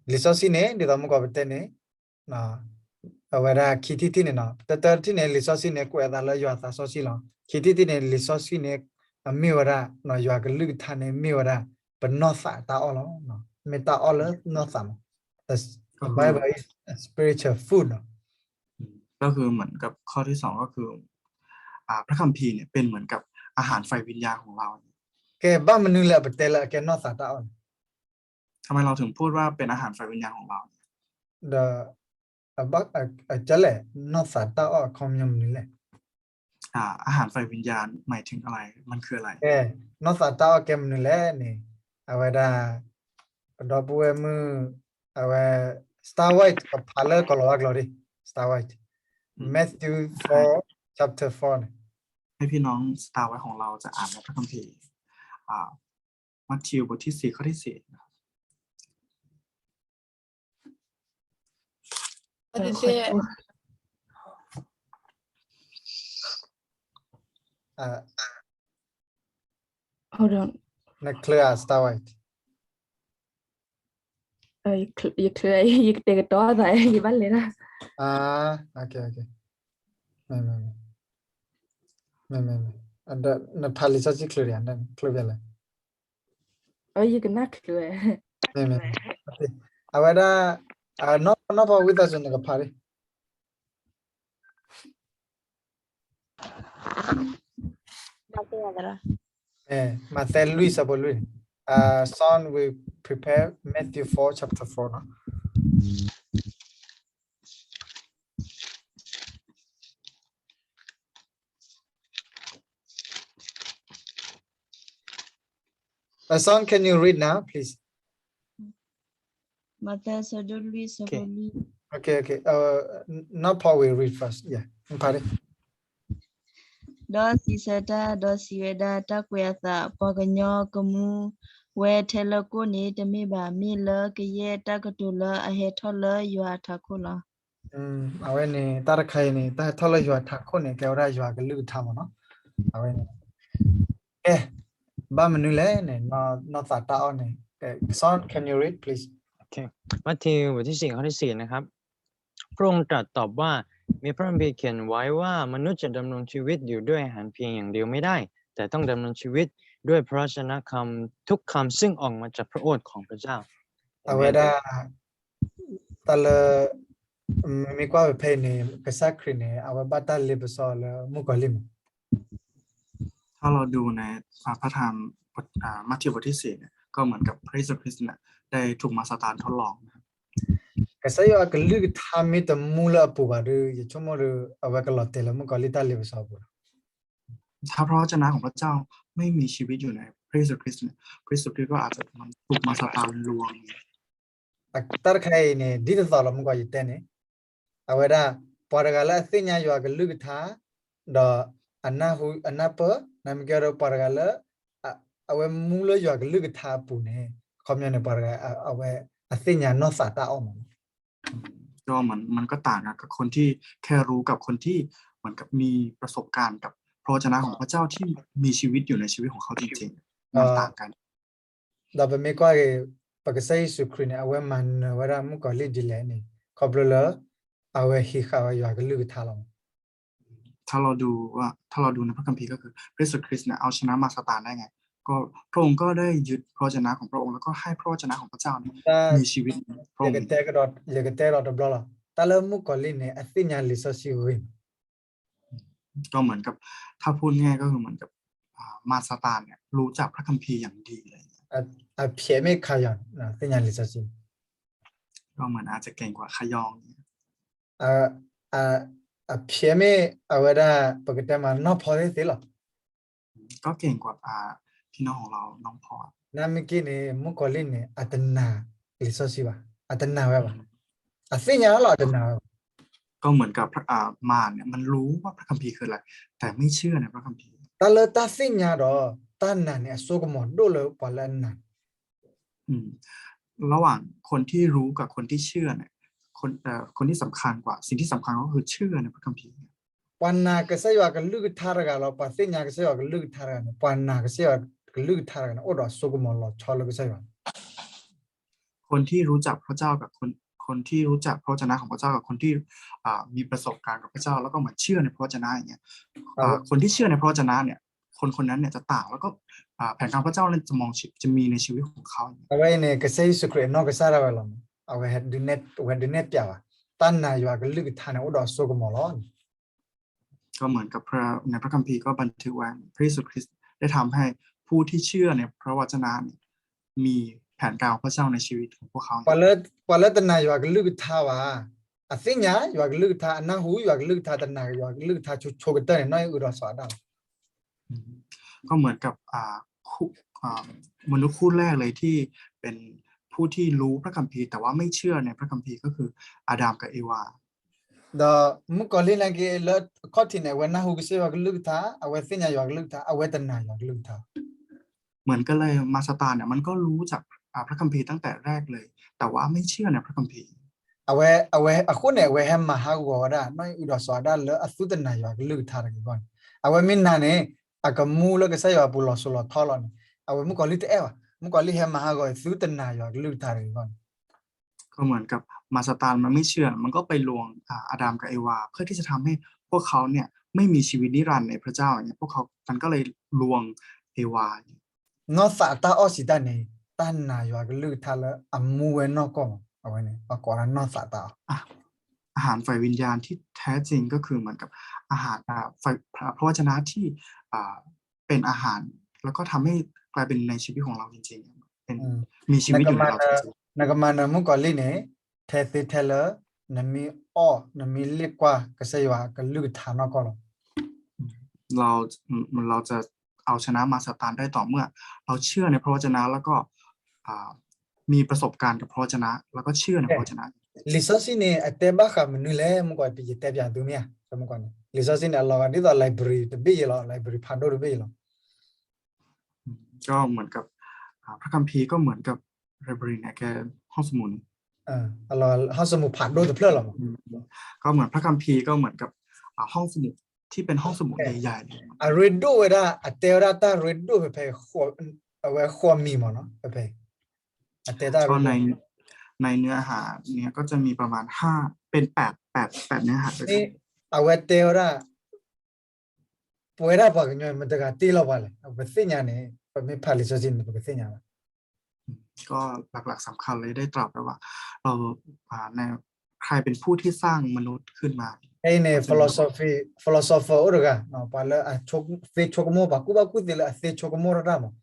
resource ne de dam ko bete ne na awara khiti ne na tatar ti ne resource ne ko da la ywa ta so si la khiti ne resource ne mi wara no ywa ka lu tha ne mi wara but not sa ta all no me ta all not some the Bible is spiritual food no ก็คือเหมือนกับข้อที่2ก็คือพระคัมภีร์เนี่ยเป็นเหมือนกับอาหารไฟวิญญาณของเรา ke ba menu la betela ke not sa ta all ทำไมเราถึงพูดว่าเป็นอาหารไฟวิญญาณของเรา the about a chale not sa ta all communion ni le อาหารไฟวิญญาณหมายถึงอะไรมันคืออะไร ke not sa ta all ke menu le ni awada do buwe mu awa star white ka phala ko lo glory star white Matthew 4 chapter 4 ให้พี่น้องสตาร์ไว้ของเราจะอ่านในพระคัมภีร์มัทธิวบทที่4ข้อที่4นะครับ Hold on. na clear star white You clear you take it all that you ban lên okay me ada na phali sa chi clear yan clear la you cannot clear. me awada no pa with us na phari Matthew Luis abo Luis son we prepare Matthew 4 chapter 4 no son can you read now please Mata sadului saboli okay now Paul will read first yeah phari do sisata do siweda takwesa paganyo kamu we thelako ni temi ba mi la kye takatula ahe thola ywa thakula awe ni tar khai ni ta thola ywa thakho ni ke ora ywa ga lu tha mo no awe ni ba menu le ne no ta ta on ni son can you read please โอเคมัทธิวบทที่4ข้อที่4นะครับพระองค์ตรัสตอบว่า มีพระคัมภีร์เขียนไว้ว่ามนุษย์จะดำรงชีวิตอยู่ด้วยอาหารเพียงอย่างเดียวไม่ได้ แต่ต้องดำรงชีวิตด้วยพระวจนะคำทุกคำซึ่งออกมาจากพระโอษฐ์ของพระเจ้า เอาไว้ได้ตะเลมีกว่าเพยเนี่ยกษัตริย์เนี่ยเอาไว้บัตรลิบซอลมุกอลิม ถ้าเราดูในพระธรรมมัทธิวบทที่4เนี่ยก็เหมือนกับพระเยซูคริสต์เนี่ยได้ถูกมาซาตานทดลองนะครับ กษัตริย์ว่าก็ลึกทำมิตรมูลปูบาร์ยชั่วโมงเอาไว้ก็ลอตเตลมุกอลิตาลิบซอลปู ถ้าพระวจนะของพระเจ้าไม่มีชีวิตอยู่ในพระเยซูคริสต์เนี่ยพระเยซูคริสต์ก็อาจจะถูกมาซาตานลวง Aktar khai ne dita thala mukwa yite ne aweda paragala thinya yo aga lugtha da anna pa namgero paragala awe mulo yo aga lugtha pu ne khomya ne paraga awe athinya no sata om ก็เหมือนมันก็ต่างกับคนที่แค่รู้กับคนที่เหมือนกับมีประสบการณ์กับพระวจนะของพระเจ้าที่มีชีวิตอยู่ในชีวิตของเขาจริงๆมันต่างกัน da be me kwa pagasai sukri ne awe man wara mukwa li dile ne khoblo awe hi khawa yo aga lugtha lo ถ้าเราดูในพระคัมภีร์ก็คือพระเยซูคริสต์เนี่ยเอาชนะมาซาตานได้ไงก็พระองค์ก็ได้ยึดพระวจนะของพระองค์แล้วก็ให้พระวจนะของพระเจ้าเนี่ยมีชีวิตพระองค์ legate dot bla tala mukwa li ne athinya lisosi win ก็เหมือนกับถ้าพูดง่ายก็คือเหมือนกับมาซาตานเนี่ยรู้จักพระคัมภีร์อย่างดีเลย a pheme khayan na tinya lisosi ก็เหมือนอาจจะเก่งกว่าขยอง a pheme awada pakatama no phode thilo ก็เก่งกว่าพี่น้องของเราน้องพอ namiki ne mukoli ne atana lisosi ba atana wa ba athinya lo atana ก็เหมือนกับมารเนี่ยมันรู้ว่าพระคัมภีร์คืออะไรแต่ไม่เชื่อในพระคัมภีร์ tala ta thinya do tanna ne asogomo do lo palanna ระหว่างคนที่รู้กับคนที่เชื่อเนี่ยคนที่สำคัญกว่าสิ่งที่สำคัญก็คือเชื่อในพระคัมภีร์ panna ka saywa ka lug tharaga lo pa thinya ka saywa ka lug tharaga ne panna ka saywa ka lug tharaga ne odo asogomo lo cholo ka saywa คนที่รู้จักพระเจ้ากับคนที่รู้จักพระวจนะของพระเจ้ากับคนที่มีประสบการณ์กับพระเจ้าแล้วก็เหมือนเชื่อในพระวจนะอย่างเงี้ยคนที่เชื่อในพระวจนะเนี่ยคนนั้นเนี่ยจะต่างแล้วก็แผนการพระเจ้าเนี่ยจะมีในชีวิตของเขา awe ne ka say sukre no ka sara wa lo awe had dinet pya wa tanna yo ka lug thana odo asogomo lo ก็เหมือนกับในพระคัมภีร์ก็บันทึกไว้พระเยซูคริสต์ได้ทำให้ผู้ที่เชื่อในพระวจนะมีแผนการของพระเจ้าในชีวิตของพวกเขา palatana yo ka lug tha wa athinya yo ka lug tha anahu yo ka lug tha tanna yo ka lug tha chogata ne noi udo so da ก็เหมือนกับมนุษย์คู่แรกเลยที่เป็นผู้ที่รู้พระคัมภีร์แต่ว่าไม่เชื่อในพระคัมภีร์ก็คืออาดัมกับเอวา the mukoli la ke la khotine wa nahu ke se wa ka lug tha awe thinya yo ka lug tha awe tanna yo ka lug tha เหมือนกันเลยมาซาตานเนี่ยมันก็รู้จากพระคัมภีร์ตั้งแต่แรกเลยแต่ว่าไม่เชื่อในพระคัมภีร์ awe akhone we hem ma ha go da noi udo so da le asutana yo ka lug tha ra ki kon awe minna ne akamu lo ke sa yo pulo so lo tholo ne awe mukoli te ewa mukoli hem ma ha go asutana yo ka lug tha ra ki kon ก็เหมือนกับมาซาตานมันไม่เชื่อมันก็ไปลวงอาดัมกับเอวาเพื่อที่จะทำให้พวกเขาเนี่ยไม่มีชีวิตนิรันดร์ในพระเจ้าอย่างเงี้ยพวกเขามันก็เลยลวงเอวา no sa ta o si ta ne tanna yo ka lug tha le amu we no ko awe ne akora no sa ta อาหารฝ่ายวิญญาณที่แท้จริงก็คือเหมือนกับอาหารฝ่ายพระวจนะที่เป็นอาหารแล้วก็ทำให้กลายเป็นในชีวิตของเราจริงๆเป็นมีชีวิตอยู่ในเราจริง nagamana mukoli ne the thela nami o nami likwa ka se yo ka lug tha no ko lo ๆเราจะเอาชนะมาซาตานได้ต่อเมื่อเราเชื่อในพระวจนะแล้วก็มีประสบการณ์กับพระวจนะแล้วก็เชื่อในพระวจนะ lisosi ne ateba kha menu le mukwa pi te pya tu mya so mukwa ne lisosi ne Allah di the library te bi lo library phando de bi lo ก็เหมือนกับพระคัมภีร์ก็เหมือนกับไลบรารีเนี่ยแกห้องสมุด Allah ha so mu phando de phlo lo ก็เหมือนพระคัมภีร์ก็เหมือนกับห้องสมุดที่เป็นห้องสมุดใหญ่ๆเลย a redo we da atera ta redo pe pe kho awe kho mi mo no pe pe atera ก็ในเนื้อหาเนี่ยก็จะมีประมาณ8เนื้อหาด้วยกัน เอาไว้เตวระป่วยระปากเงี้ยมันจะกัดตีเราไปเลยเอาไปสิ่งอย่างนี้ไปไม่พาลิซจินไปสิ่งอย่างนั้น ก็หลักๆสำคัญเลยได้ตรัสไว้ว่าเราในใครเป็นผู้ที่สร้างมนุษย์ขึ้นมา ไอ้เนี่ยphilosopher อุรกะเนาะพอแล้วชกเซชกโมบากูบากูติละเซชกโมระมั้ง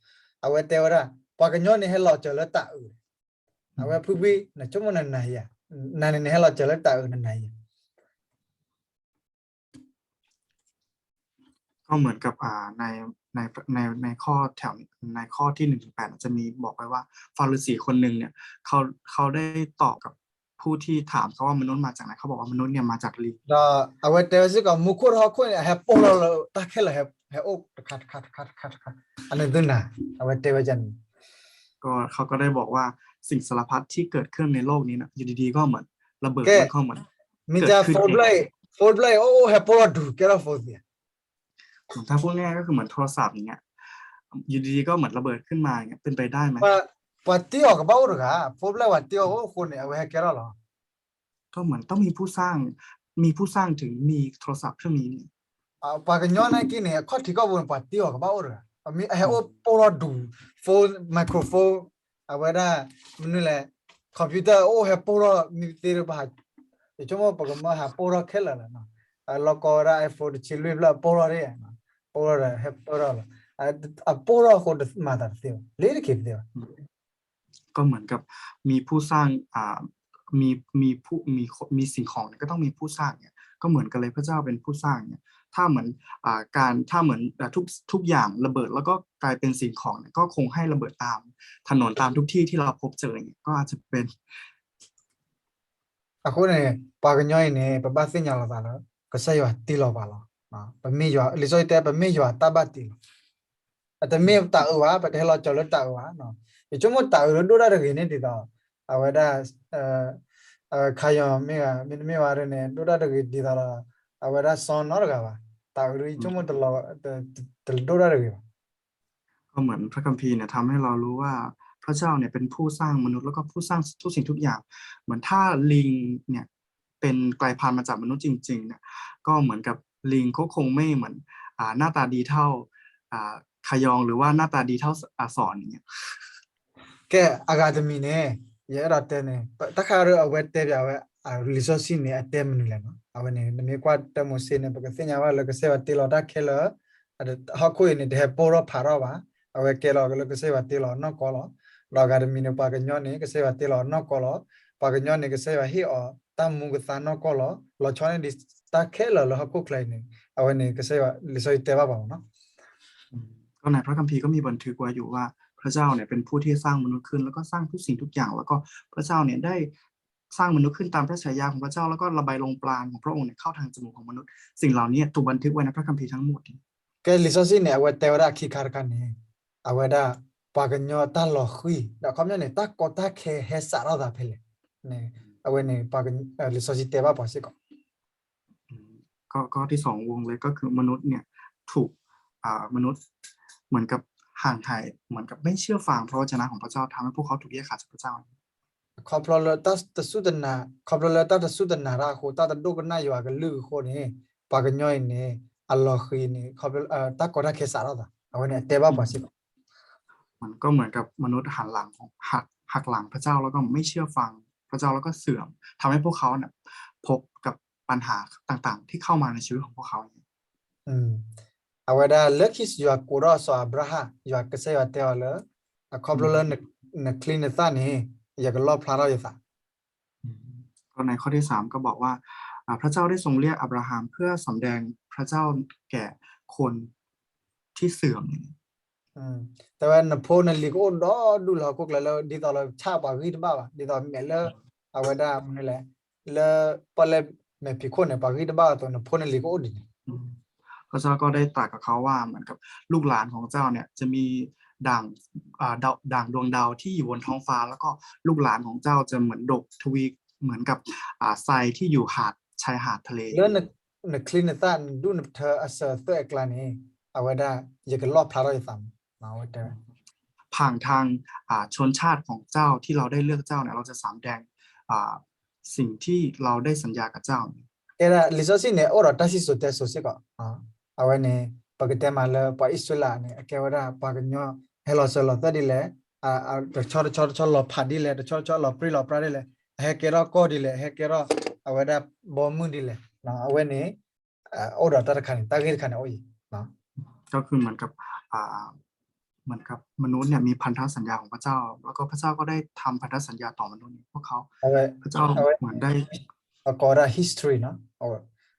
เอาไว้เตวระปากเงี้ยนี่ให้เราเจอแล้วตาเอาไว้ผู้บีนะชั่วโมงนั้นไหนอ่ะนั่นนี่ให้เราเจอแล้วตานั่นไหน ก็เหมือนกับในในข้อแถวในข้อที่1-8จะมีบอกไว้ว่าฟาริสีคนหนึ่งเนี่ยเขาได้ตอบกับผู้ที่ถามเขาว่ามนุษย์มาจากไหนเขาบอกว่ามนุษย์เนี่ยมาจากลิง da awet tewsi ka mukur ha ko ha polo ta khela ha ok khat ane dunna awet tewajan ก็เขาก็ได้บอกว่าสิ่งสารพัดที่เกิดขึ้นในโลกนี้นะอยู่ดีๆก็เหมือนระเบิด ke แล้วก็เหมือน minja fold play oh ha polo du kera fold dia ถ้าพูดง่ายๆก็คือเหมือนโทรศัพท์อย่างเงี้ยอยู่ดีๆก็เหมือนระเบิดขึ้นมาอย่างเงี้ยเป็นไปได้ไหม pa tio ka baur ga fold play wa tio oh ko ne awe kera lo ก็เหมือนต้องมีผู้สร้างถึงมีโทรศัพท์เครื่องนี้ pa ka nyona ki ne khot thi ko bon pa tio ka baur ga mi ha oh polo du phone microphone awe da mnu le computer oh ha polo mi tere ba chamo pa ka ma ha polo khela la no lo ko ra iphone chilwe bla polo re na polo ra ha polo la a polo ko de ma da tio le ke tio ก็เหมือนกับมีผู้สร้างมีสิ่งของเนี่ยก็ต้องมีผู้สร้างเนี่ยก็เหมือนกันเลยพระเจ้าเป็นผู้สร้างเนี่ยถ้าเหมือนถ้าเหมือนทุกอย่างระเบิดแล้วก็กลายเป็นสิ่งของเนี่ยก็คงให้ระเบิดตามถนนตามทุกที่ที่เราพบเจออย่างเงี้ยก็อาจจะเป็น ako ne pa ka nyoi ne pa ba sin nya la da la ka sa yo ti lo ba lo na pa mi yo li so te pa mi yo ta ba ti lo ata mi ta wa pa de lo cho lo ta wa no ye chomo ta lo do ra de ne ti da awa da kha yo mi wa re ne do ra de ti da la awa da son no ga ba ta ru chomo de lo de do ra de ก็เหมือนพระคัมภีร์เนี่ยทำให้เรารู้ว่าพระเจ้าเนี่ยเป็นผู้สร้างมนุษย์แล้วก็ผู้สร้างทุกสิ่งทุกอย่างเหมือนถ้าลิงเนี่ยเป็นกลายพันธุ์มาจากมนุษย์จริงๆเนี่ยก็เหมือนกับลิงเขาคงไม่เหมือนหน้าตาดีเท่าขยองหรือว่าหน้าตาดีเท่าสอนอย่างเงี้ย ke academy ne ye ra te ne ta kha ro awe te bya we resource ne atem ne le no awe ne kwa ta mo se ne ba se nya wa le ke se wa te lo da khela ha ko ne de po ro pha ro ba awe ke lo ke se wa te lo no ko lo lo academy ne pa ke nyo ne ke se wa te lo no ko lo pa ke nyo ne ke se wa hi o ta mu ke sa no ko lo cho ne di ta khela lo ha ko klai ne awe ne ke se wa le so te ba ba no ก็ในพระคัมภีร์ก็มีบันทึกไว้อยู่ว่าพระเจ้าเนี่ยเป็นผู้ที่สร้างมนุษย์ขึ้นแล้วก็สร้างทุกสิ่งทุกอย่างแล้วก็พระเจ้าเนี่ยได้สร้างมนุษย์ขึ้นตามพระฉายาของพระเจ้าแล้วก็ระบายลมปราณของพระองค์เนี่ยเข้าทางจมูกของมนุษย์สิ่งเหล่านี้ถูกบันทึกไว้ในพระคัมภีร์ทั้งหมด ke resource ne awe te wa ki khar ka ne awe da pa ke nyo ta lo khui da khom ne ta ko ta khe he sa ra da phele ne awe ne pa ke resource te ba pa se ko ก็ที่2วงเลยก็คือมนุษย์เนี่ยถูกมนุษย์เหมือนกับห่างหายเหมือนกับไม่เชื่อฟังพระวจนะของพระเจ้าทำให้พวกเขาถูกแยกขาดจากพระเจ้า khoplo ta sudana khoplo ta sudana ra ko ta do ko na yo ga lu ko ne pa ke nyo ne allo khi ne khoplo ta ko ta khe sa ra da awe ne te ba pa se ko มันก็เหมือนกับมนุษย์หักหลังพระเจ้าแล้วก็ไม่เชื่อฟังพระเจ้าแล้วก็เสื่อมทำให้พวกเขาเนี่ยพบกับปัญหาต่างๆที่เข้ามาในชีวิตของพวกเขา awe da lekis yo ko ro so abraha yo ke se wa te wa khoplo ne clean ta ne ya ga lo phla ra yo sa ก็ในข้อที่3ก็บอกว่าพระเจ้าได้ทรงเรียกอับราฮัมเพื่อสำแดงพระเจ้าแก่คนที่เสื่อม แต่ว่านะพอนะลิโกดอดูละก็แล้วดีต่อละชาบาวีดบ้าดีต่อเมลเอาไว้ได้มันแหละแล้วพอเลยแม่พี่คนเนี่ยบาวีดบ้าตัวนะพอนะลิโกดี พระเจ้าก็ได้ตรัสกับเขาว่าเหมือนกับลูกหลานของเจ้าเนี่ยจะมีด่างดวงดาวที่อยู่บนท้องฟ้าแล้วก็ลูกหลานของเจ้าจะเหมือนดกทวีเหมือนกับทรายที่อยู่ชายหาดทะเล แล้วนะคลีนตันดูนะเธออาศัยตัวเอกลานี่เอาไว้ได้อยากจะรอบพระราชสามเอาไว้ได้ ผ่านทางชนชาติของเจ้าที่เราได้เลือกเจ้าเนี่ยเราจะสำแดงสิ่งที่เราได้สัญญากับเจ้า era resource ne ora tasi sote sose ko awene pagte mal pa isula ne kewara pagnyo hello solo tadile a chor lo phadile chor lo pri lo pradile he kera ko dile he kera awada bomu dile na awene ora tar khan tagir khan oi na ก็คือเหมือนกับอ่าเหมือนกับมนุษย์เนี่ยมีพันธสัญญาของพระเจ้า แล้วก็พระเจ้าก็ได้ทำพันธสัญญาต่อมนุษย์พวกเขา awe พระเจ้าเหมือนได้ akora history no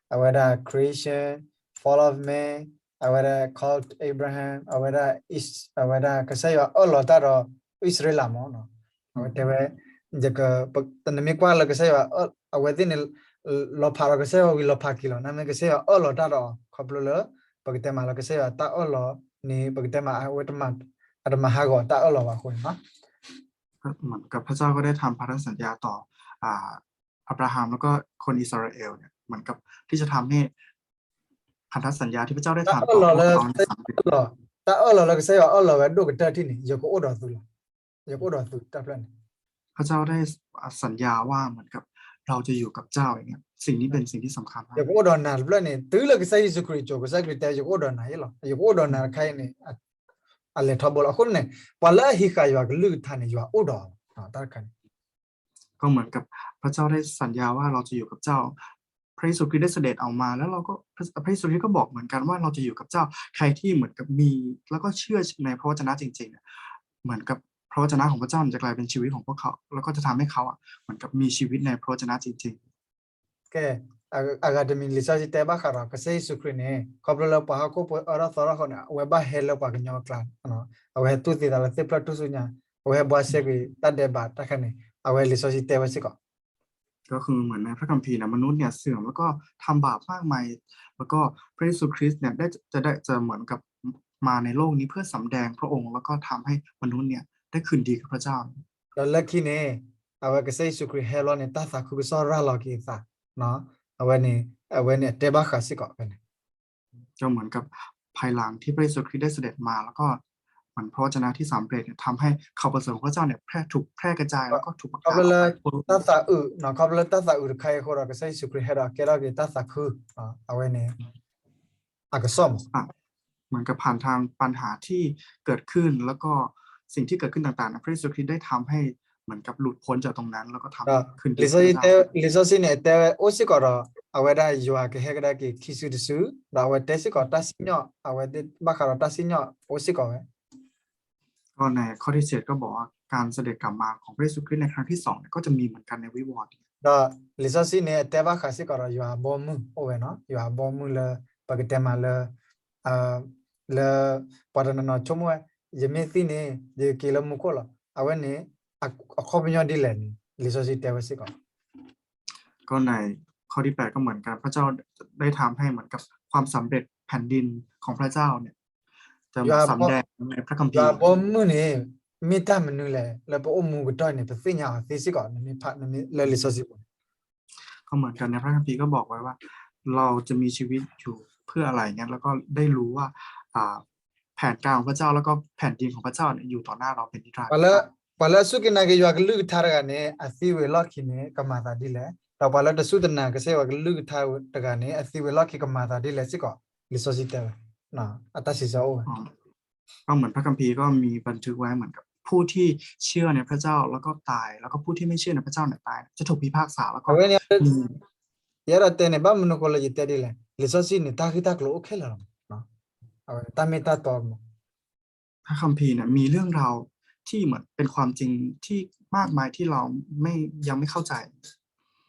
awada creation fall of man awada called Abraham awada is awada kasaya Allah taro Israel mo no awada we jaka tanmi kwa la kasaya awada ni lo phara kasaya wi lo phakilo namne kasaya Allah taro khaplo lo pagte ma la kasaya ta Allah ni pagte ma awada ma adama ha go ta Allah wa khoi no เหมือนกับพระเจ้าก็ได้ทำพันธสัญญาต่ออ่าอับราฮัมแล้วก็คนอิสราเอลเนี่ยเหมือนกับที่จะทำให้พันธสัญญาที่พระเจ้าได้ ta ทำต่อพ Allah วก la เขาในสำเร็จ Allah ta Allah la kasaya Allah wa do ka ti ni yoko odo tu la yoko odo tu ta plan พระเจ้าได้สัญญาว่าเหมือนกับเราจะอยู่กับเจ้าอย่างเงี้ยสิ่งนี้เป็นสิ่งที่สำคัญมาก yoko odo na plan ni tu la kasaya Yesu Christ jo kasaya Christ yoko odo na yelo yoko odo na khai ni ale thobol akhun ne pala hi ka yo ga lu tha ni yo odo ta khan ก็เหมือนกับพระเจ้าได้สัญญาว่าเราจะอยู่กับเจ้า พระเยซูคริสต์ได้เสด็จออกมาแล้วเราก็พระเยซูคริสต์ก็บอกเหมือนกันว่าเราจะอยู่กับเจ้าใครที่เหมือนกับมีแล้วก็เชื่อในพระวจนะจริงๆเนี่ยเหมือนกับพระวจนะของพระเจ้าจะกลายเป็นชีวิตของพวกเขาแล้วก็จะทำให้เขาเหมือนกับมีชีวิตในพระวจนะจริง ke academy research te ba khara kasaya Yesu Christ ne khoblo la pa ko ora thora khona we ba hello pa gnyo klan no awe tu ti da la te pla tu sunya we ba se ki ta de ba ta khan ni awe research te ba se ko ๆก็คือเหมือนในพระคัมภีร์นะมนุษย์เนี่ยเสื่อมแล้วก็ทำบาปมากมายแล้วก็พระเยซูคริสต์เนี่ยจะเหมือนกับมาในโลกนี้เพื่อสำแดงพระองค์แล้วก็ทำให้มนุษย์เนี่ยได้คืนดีกับพระเจ้า lo lucky ne awe kasaya Yesu Christ hello ne ta sa khu so ra lo ki sa no awe ne te ba kha se ko ne ก็เหมือนกับภายหลังที่พระเยซูคริสต์ได้เสด็จมาแล้วก็เหมือนพระวจนะที่สำเร็จเนี่ยทำให้ข่าวประเสริฐของพระเจ้าเนี่ยถูกแพร่กระจายแล้วก็ถูกประกาศออก khoblo ไปทั่วโลก ta sa no khoblo ta sa khai khora kasaya Yesu Christ hera kera ki ta sa khu awe ne akasom เหมือนกับผ่านทางปัญหาที่เกิดขึ้นแล้วก็สิ่งที่เกิดขึ้นต่างๆนะพระเยซูคริสต์ได้ทำให้เหมือนกับหลุดพ้นจากตรงนั้นแล้วก็ทำให้คืนดีกับพระเจ้า resource ne te osi ko ro awe da yua ke hekra ki khisu disu da awe te si ko ta sinyo awe de ba khara ta sinyo osi ko we ก็ในข้อที่7ก็บอกว่าการเสด็จกลับมาของพระเยซูคริสต์ในครั้งที่2เนี่ยก็จะมีเหมือนกันในวิวรณ์ da resource ne te ba khasi ko ro yua bomu owe no yua bomu le pagte ma le padana no chomwe yeme ti ne de kilo mu ko lo awe ne akhobnyo di le ni resource te we si ko ก็ในข้อที่8ก็เหมือนกันพระเจ้าได้ทำให้เหมือนกับความสำเร็จแผ่นดินของพระเจ้าเนี่ยจะสำแดงในพระคัมภี yua ร์ bomu ne mi ta menu le po omu ko to ne pe sinya ti si ko ne mi pha ne le resource ก็เหมือนกันในพระคัมภีร์ก็บอกไว้ว่า เราจะมีชีวิตอยู่เพื่ออะไรเนี่ยแล้วก็ได้รู้ว่าแผนการของพระเจ้าแล้วก็แผ่นดินของพระเจ้าเนี่ยอยู่ต่อหน้าเราเป็นนิรันดร์ pala sukina ke yua lu thara ga ne asiwe lokhi ne kamata di le ta pala da sudana ke se wa lu tha ta ga ne asiwe lokhi kamata di le si ko resource te na atasi sa o ก็เหมือนพระคัมภีร์ก็มีบันทึกไว้เหมือนกับผู้ที่เชื่อในพระเจ้าแล้วก็ตายแล้วก็ผู้ที่ไม่เชื่อในพระเจ้าเนี่ยตายจะถูกพิพากษาแล้วก็ awe ne มี yara te ne ba munu ko le te di le resource ne ta ki ta klo o khela no awe ta me ta to mo พระคัมภีร์เนี่ยมีเรื่องราวที่เหมือนเป็นความจริงที่มากมายที่เรายังไม่เข้าใจ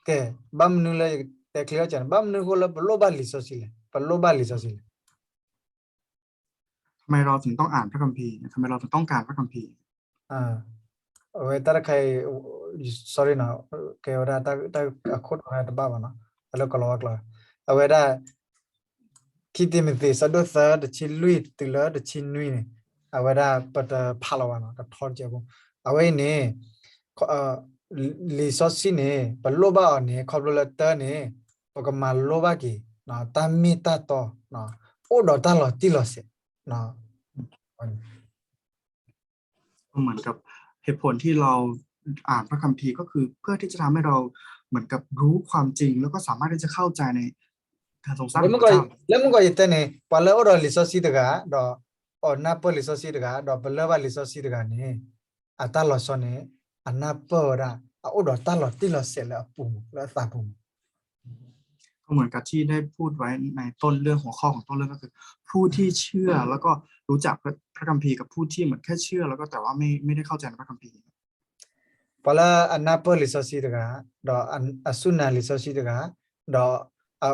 ke ba munu le te clear chan ba munu ko le lo ba resource le pa lo ba resource le ทำไมเราถึงต้องอ่านพระคัมภีร์ทำไมเราถึงต้องการพระคัมภีร์ awe tar khai sorry na ke ora ta khot ha ta ba na alo ko lo kla awe da kitimite sado sa de chin lui tu la de chin nui ne awe da pat phalawa na ta thor je bo awe ne li so si ne pa lo ba ne khoblo la ta ne pa ka ma lo ba ki na ta mi ta to na o do ta lo ti lo se na ก็เหมือนกับเหตุผลที่เราอ่านพระคัมภีร์ก็คือเพื่อที่จะทำให้เรา เหมือนกับรู้ความจริง แล้วก็สามารถที่จะเข้าใจในการทรงสร้าง แล้ว ข มึ อง ง พ ก็ ระเจ้า แล้วมึงก็ยินเนี่ยพอแล้วเราลิซอสีตกะดออ๋อนับเปิลลิซอสีตกะดอเปล่าว่าลิซอสีตกะเนี่ยอัตลอดส่วนเนี่ยอันนับเปิลละอ๋อดอตลอดที่เราเสร็จแล้วปุ่มแล้วตาปุ่ม ก็เหมือนกับที่ได้พูดไว้ในต้นเรื่องหัวข้อของต้นเรื่องก็คือ ผู้ที่เชื่อแล้วก็รู้จักพระคัมภีร์กับผู้ที่เหมือนแค่เชื่อแล้วก็แต่ว่าไม่ได้เข้าใจในพระคัมภีร์ พอแล้วอันนับเปิลลิซอสีตกะดออันสุนันลิซอสีตกะดอ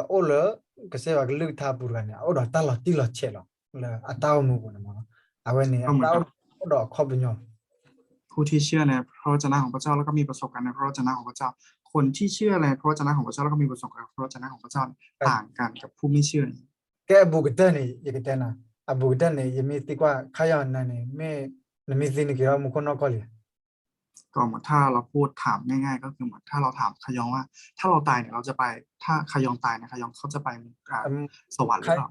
โอ้เลยก็เสียว่าลึกท่าปุ่มกันเนี่ยอ๋อดอตลอดที่เราเสร็จแล้วเลยอัตเอามุกุนะมั้งเอาไว้เนี่ย ก็เหมือน ตา กับ ดอขอบยอ ผู้ที่เชื่อในพระวจนะของพระเจ้าแล้วก็มีประสบการณ์ในพระวจนะของพระเจ้า คนที่เชื่อในพระวจนะของพระเจ้าแล้วก็มีประสบการณ์ในพระวจนะของพระเจ้าต่างกันกับผู้ไม่เชื่อ แกบุกเตอร์นี่ยังไงนะบุกเตอร์นี่ยังมีที่ว่าขยันนั่นนี่ไม่มีสิ่งที่เรามุขนอกเลย ก็เหมือนถ้าเราพูดถามง่ายๆ ก็คือเหมือนถ้าเราถามขยองว่า ถ้าเราตายเนี่ยเราจะไปถ้าขยองตายเนี่ยขยองเขาจะไปสวรรค์หรือเปล่า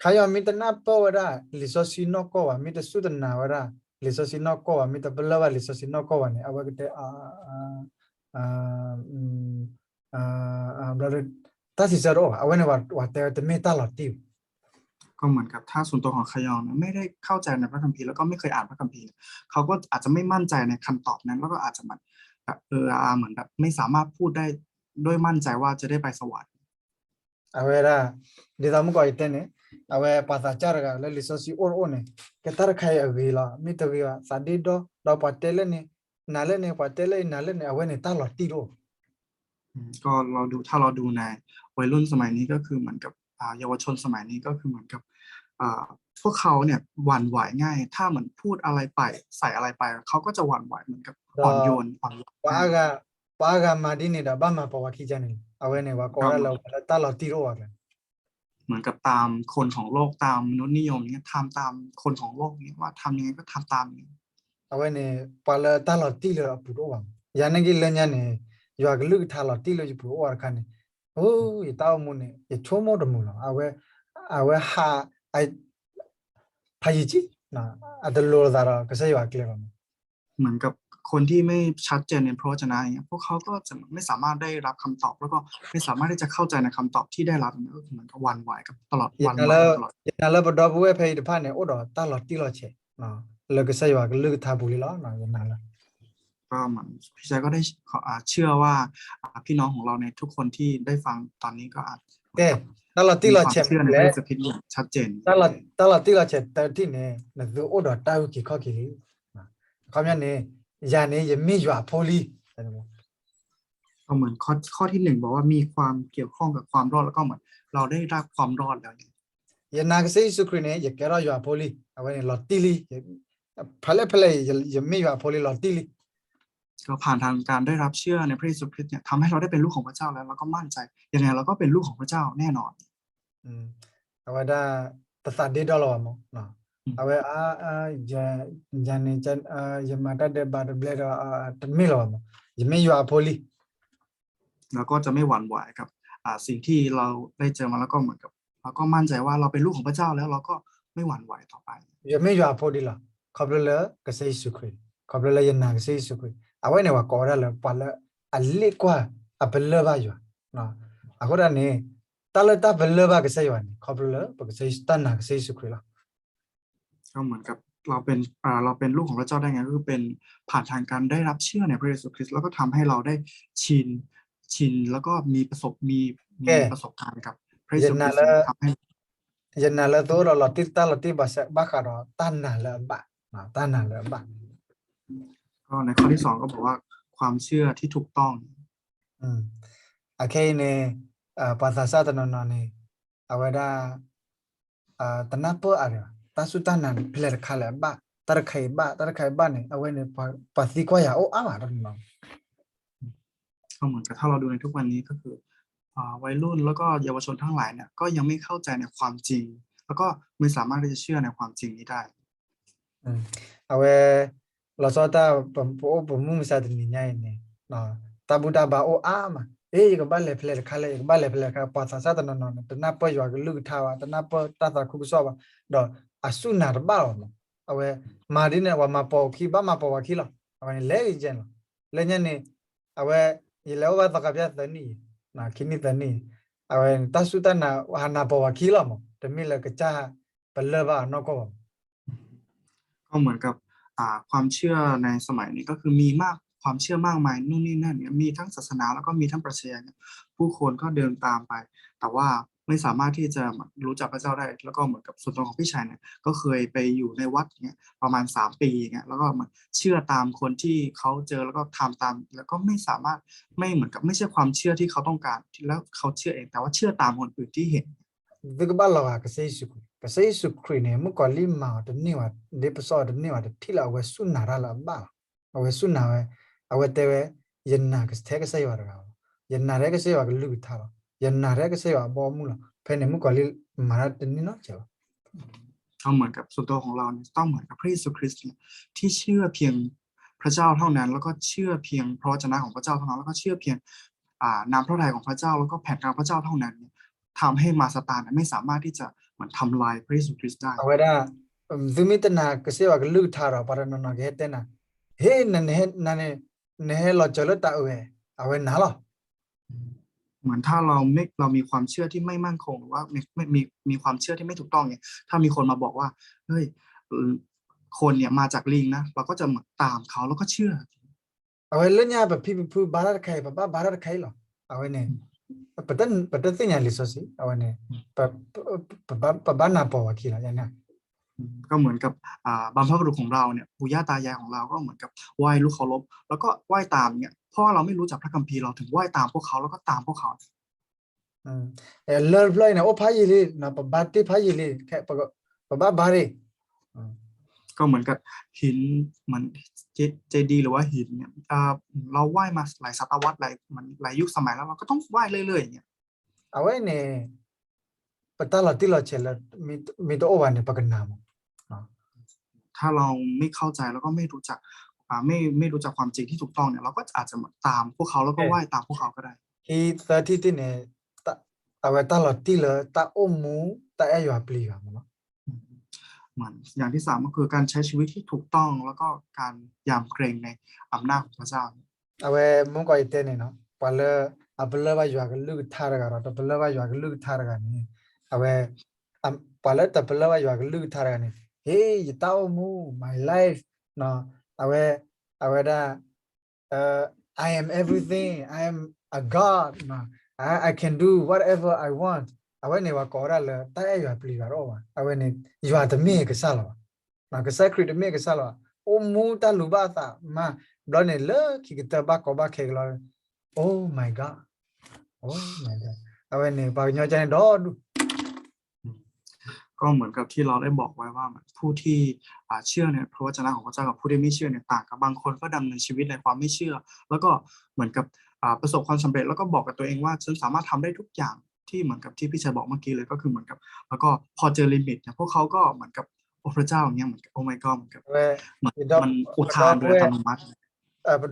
ขยันมีแต่นับเปิลว่าลิซอสินอกว่ามีแต่สุดนาว่าลิซอสินอกว่ามีแต่เบลว่าลิซอสินอกว่าเนี่ยเอาไว้ก็ได้บลาถ้าสิจะรู้เอาไว้เนี่ยว่าแต่ไม่ตลอดที่ ก็เหมือนกับถ้าส่วนตัวของขยองเนี่ยไม่ได้เข้าใจในพระคัมภีร์แล้วก็ไม่เคยอ่านพระคัมภีร์เขาก็อาจจะไม่มั่นใจในคำตอบนั้นแล้วก็อาจจะแบบเหมือนแบบไม่สามารถพูดได้ด้วยมั่นใจว่าจะได้ไปสวรรค์ เอาไว้ละเดี๋ยวผมก็อีกเนี่ยเอาไว้ภาษาจาร์กแล้วลิซอสิโอ้เนี่ยก็ตาร์ใครเอาไว้ละมิตรวิวสันดิโดเราปัตเตลเนี่ยนั่นเลยเนี่ยปัตเตลนั่นเลยเนี่ยเอาไว้เนี่ยตลอดที่รู้ ก็ถ้าเราดูในวัยรุ่นสมัยนี้ก็คือเหมือนกับเยาวชนสมัยนี้ก็คือเหมือนกับพวกเขาเนี่ยหวั่นไหวง่าย ถ้าเหมือนพูดอะไรไปใส่อะไรไปเขาก็จะหวั่นไหวเหมือนกับอ่อนโยนPaga madini da bama pa wakijani awene wa kora la ta la tiro wa เหมือนกับตามคนของโลกตามมนุษยนิยมเนี่ยทำตามคนของโลกเนี่ยว่าทำยังไงก็ทำตามนี้ awene pala ta la tilo puro wa yanagi lenyane yo aglu tha la tilo ju puro wa khane oh itaw mu ne ye chomo do mu la awe ha ai phayiji na adalo dara kasai wa kle ba เหมือนกับคนที่ไม่ชัดเจนในพระวจนะอย่างเงี้ยพวกเขาก็จะไม่สามารถได้รับคำตอบแล้วก็ไม่สามารถที่จะเข้าใจในคำตอบที่ได้รับก็คือเหมือนกับหวันไหวกับตลอดวันไหวตลอด yanala bodo buwe phay de phane odo ta la tilo che na le kasai wa lu tha bu li la na yanala ก็เหมือนพี่ชายก็ได้เชื่อว่าพี่น้องของเราในทุกคนที่ได้ฟังตอนนี้ก็อาจ ke ta la มี tilo ความ che เชื่อในพ le ระเยซูคริสต์อย่างชัดเจน ta la tilo che ta ti ne na du odo ta u ki kho ki li khamya ne ya ne ye mi ywa pholi ก็เหมือนข้อที่หนึ่งบอกว่ามีความเกี่ยวข้องกับความรอดแล้วก็เหมือนเราได้รับความรอดแล้ว ye na ke sei su krine ye kero ywa pholi awene lo tili phale ye mi ywa pholi lo tili ก็ผ่านทางการได้รับเชื่อในพระเยซูคริสต์เนี่ยทำให้เราได้เป็นลูกของพระเจ้าแล้วเราก็มั่นใจยังไงเราก็เป็นลูกของพระเจ้าแน่นอน awada ta sa de do lo mo na awe jani jan ye ma ta de ba de ble do ta mi lo mo ye mi ywa pholi แล้วก็จะไม่หวั่นไหวกับสิ่งที่เราได้เจอมาแล้วก็เหมือนกับเราก็มั่นใจว่าเราเป็นลูกของพระเจ้าแล้วเราก็ไม่หวั่นไหวต่อไป ye mi ywa pholi la khoble ke sei su kri khoble ye na ke sei su kri awene wa ko ra le pa le alle kwa abelle ba ywa na agora ne ta le ta belle ba ke sei wa ne khoble ba ke sei sta na ke sei su kri la ก็เหมือนกับเราเป็นลูกของพระเจ้าได้ไงก็คือเป็นผ่านทางการได้รับเชื่อในพระเยซูคริสต์แล้วก็ทำให้เราได้ชินแล้วก็มีประสบการณ์กับพระเยซูคริสต์ทำให้ ye na le to lo ti ta lo ti ba kha ro ta na le ba na ta na le ba ก็ในข้อที่สองก็บอกว่าความเชื่อที่ถูกต้อง akai ne pasa sa ta no ne awada tanapo are ta su ta na pler kha le ba tar khai ba ne awene pasi kwa ya o ama ro no ก็เหมือนกับถ้าเราดูในทุกวันนี้ก็คือวัยรุ่นแล้วก็เยาวชนทั้งหลายเนี่ยก็ยังไม่เข้าใจในความจริงแล้วก็ไม่สามารถที่จะเชื่อในความจริงนี้ได้ awe lo so ta po mu sa de ni nya ne no ta bu ta ba o ama ga ba le pler kha le ba le pler kha pasa sa ta no na po yo ga lu tha wa na po ta ta khu so ba do asu na ba no awe ma di ne wa ma po ki ba ma po wa ki lo awe le jen lo le nya ne awe Ilaw ba takapya tani na kini tani awen tasutana hana bawa kila mo temila kecha pelaba no ko ก็เหมือนกับความเชื่อในสมัยนี้ก็คือมีความเชื่อมากมายนู่นนี่นั่นเนี่ยมีทั้งศาสนาแล้วก็มีทั้งปรัชญาเนี่ยผู้คนก็เดินตามไป แต่ว่าไม่สามารถที่จะรู้จักพระเจ้าได้ แล้วก็เหมือนกับส่วนตัวของพี่ชายเนี่ยก็เคยไปอยู่ในวัดเนี่ยประมาณ3 ปีเนี่ยแล้วก็มันเชื่อตามคนที่เขาเจอแล้วก็ทำตามแล้วก็ไม่สามารถไม่เหมือนกับไม่ใช่ความเชื่อที่เขาต้องการแล้วเขาเชื่อเองแต่ว่าเชื่อตามคนอื่นที่เห็น Vigabalawa kasay sukri ne mo ko lima de niwa de peso de niwa de tila we sunara la ba we sunawe awe tewe yenna kas te kasay wa ga yenna re kasay wa lu tha ba yenna re kasay wa bo mu la phe ne mo ko li mara de ni no che ก็เหมือนกับส่วนตัวของเราเนี่ยต้องเหมือนกับพระเยซูคริสต์เนี่ยที่เชื่อเพียงพระเจ้าเท่านั้น แล้วก็เชื่อเพียงพระวจนะของพระเจ้าเท่านั้นแล้วก็เชื่อเพียงนามพระทัยของพระเจ้าแล้วก็แผนการพระเจ้าเท่านั้นเนี่ยทำให้มาสตานไม่สามารถที่จะเหมือนทำลายพระเยซูคริสต์ได้ awe da vimitna kasay wa lu tha ra para no no ge te na he na ne lo chalo ta we awe na lo เหมือนถ้าเรามีความเชื่อที่ไม่มั่นคงหรือว่ามีความเชื่อที่ไม่ถูกต้องเนี่ยถ้ามีคนมาบอกว่าเฮ้ยคนเนี่ยมาจากลิงนะเราก็จะเหมือนตามเขาแล้วก็เชื่อ awe le nya ba phi phu barar khai ba barar khai lo awe ne patan tinya li so si awe ne pa ba na po wa ki la ya na ก็เหมือนกับบรรพบุรุษของเราเนี่ยปู่ย่าตายายของเราก็เหมือนกับไหว้ลูกเคารพแล้วก็ไหว้ตามเนี่ยเพราะว่าเราไม่รู้จักพระคัมภีร์เราถึงไหว้ตามพวกเขาแล้วก็ตามพวกเขา le play na o pha yi li na pa ba ti pha yi li khe pa ba ba ri ก็เหมือนกับหินเหมือนเจดีย์หรือว่าหินเนี่ยเราไหว้มาหลายศตวรรษหลายยุคสมัยแล้วเราก็ต้องไหว้เรื่อยๆอย่างเงี้ย awe ne pata la ti lo che la mi to o wa ne pa kana mo ถ้าเราไม่เข้าใจแล้วก็ไม่รู้จักไม่รู้จักความจริงที่ถูกต้องเนี่ยเราก็อาจจะตามพวกเขาแล้วก็ไหว้ตามพวกเขาก็ได้ he 30 ti ne ta awe ta lo ti lo ta o mu ta ya yo pli ga mo no เหมือนอย่างที่3ก็คือการใช้ชีวิตที่ถูกต้องแล้วก็การยำเกรงในอำนาจของพระเจ้า awe mo ko ite ne no pa le abla ba yo ga lu tha ra ga ro to bla ba yo ga lu tha ra ga ni awe pa le ta bla ba yo ga lu tha ra ga ni hey you tao mu my life no awe da I am everything I am a god no I can do whatever I want awe ne wa ko ra le ta ya yo pli ga ro wa awe ne you are the me ka sa lo na ka secret the me ka sa lo o mu ta lu ba sa ma blo ne le ki ta ba ko ba ke lo oh my god awe ne ba nyo cha ne do du ก็เหมือนกับที่เราได้บอกไว้ว่าผู้ที่เชื่อในพระวจนะของพระเจ้ากับผู้ที่ไม่เชื่อเนี่ยต่างกับบางคนก็ดำเนินชีวิตในความไม่เชื่อ แล้วก็เหมือนกับประสบความสำเร็จแล้วก็บอกกับตัวเองว่าฉันสามารถทำได้ทุกอย่างที่เหมือนกับที่พี่ชายบอกเมื่อกี้เลยก็คือเหมือนกับแล้วก็พอเจอลิมิตเนี่ยพวกเขาก็เหมือนกับโอ้พระเจ้าอย่างเงี้ยเหมือนกับโอ้ my god เหมือนกับมันอุทานโดยอัตโนมัติ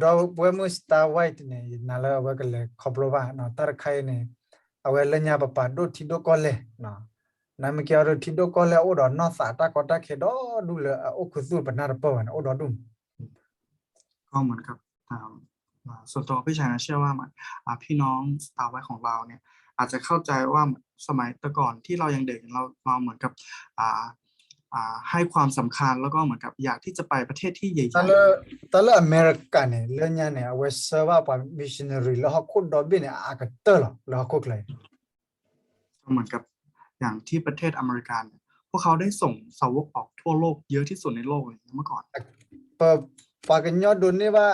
do we mu sta white ne na la wa ka le khoplo ba no tar khai ne awe le nya pa do thi do ko le no na me kya ro thi do ko le o do no sa ta ko ta khe do du le o khu su pa na pa wa o do du ก็เหมือนกับส่วนตัวพี่ชายนะเชื่อว่าพี่น้องสตาร์ไว้ของเราเนี่ยอาจจะเข้าใจว่าสมัยแต่ก่อนที่เรายังเด็กเราเหมือนกับให้ความสำคัญแล้วก็เหมือนกับอยากที่จะไปประเทศที่ใหญ่ๆ ta le america ne le nya ne awe serva pa missionary lo ha ko do bi ne a ka ta lo ko klai เหมือนกับอย่างที่ประเทศอเมริกาเนี่ยพวกเขาได้ส่งสาวกออกทั่วโลกเยอะที่สุดในโลกเลยเมื่อก่อน pa ka nyo do ne ba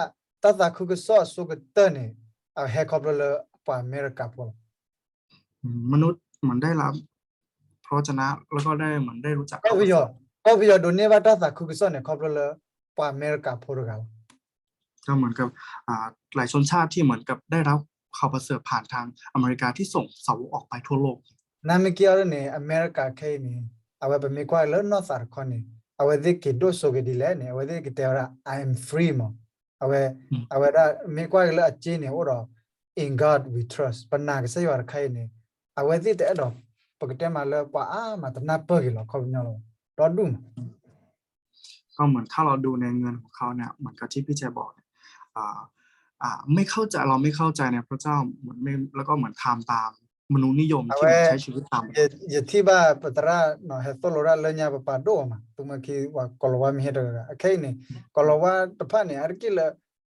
ta ta khu ko so ka ta ne a he ko le pa america po มนุษย์เหมือนได้รับพระวจนะแล้วก็ได้เหมือนได้รู้จัก ko bi yo do ne ba ta ta khu ko so ne ko le pa america po ga ก็เหมือนกับหลายชนชาติที่เหมือนกับได้รับข่าวประเสริฐผ่านทางอเมริกาที่ส่งสาวกออกไปทั่วโลก na me kya ne america khai ne awe ba me kwa le no sar ko ne awe de ki do so ge di le ne awe de ki te ra I am free mo awe da me kwa le a chi ne o do in god we trust pa na ga sa yo ra khai ne awe de te do pa ke te ma le pa ma ta na pa ge lo ko nyo lo do du ก็เหมือนถ้าเราดูในเงินของเขาเนี่ยเหมือนกับที่พี่แจบอก ไม่เข้าใจเราไม่เข้าใจในพระเจ้าเหมือนไม่แล้วก็เหมือนทำตามมนุษย์นิยม เอา ที่ ไว้ แบบใช้ชีวิตตาม อย่าที่บ้าปัตระเนาะเฮตโตโลระเลญญาปะปาโดมาตุมาคีว่ากอลวามีเฮดระโอเคนี่กอลวาตะพานี่อาร์กิล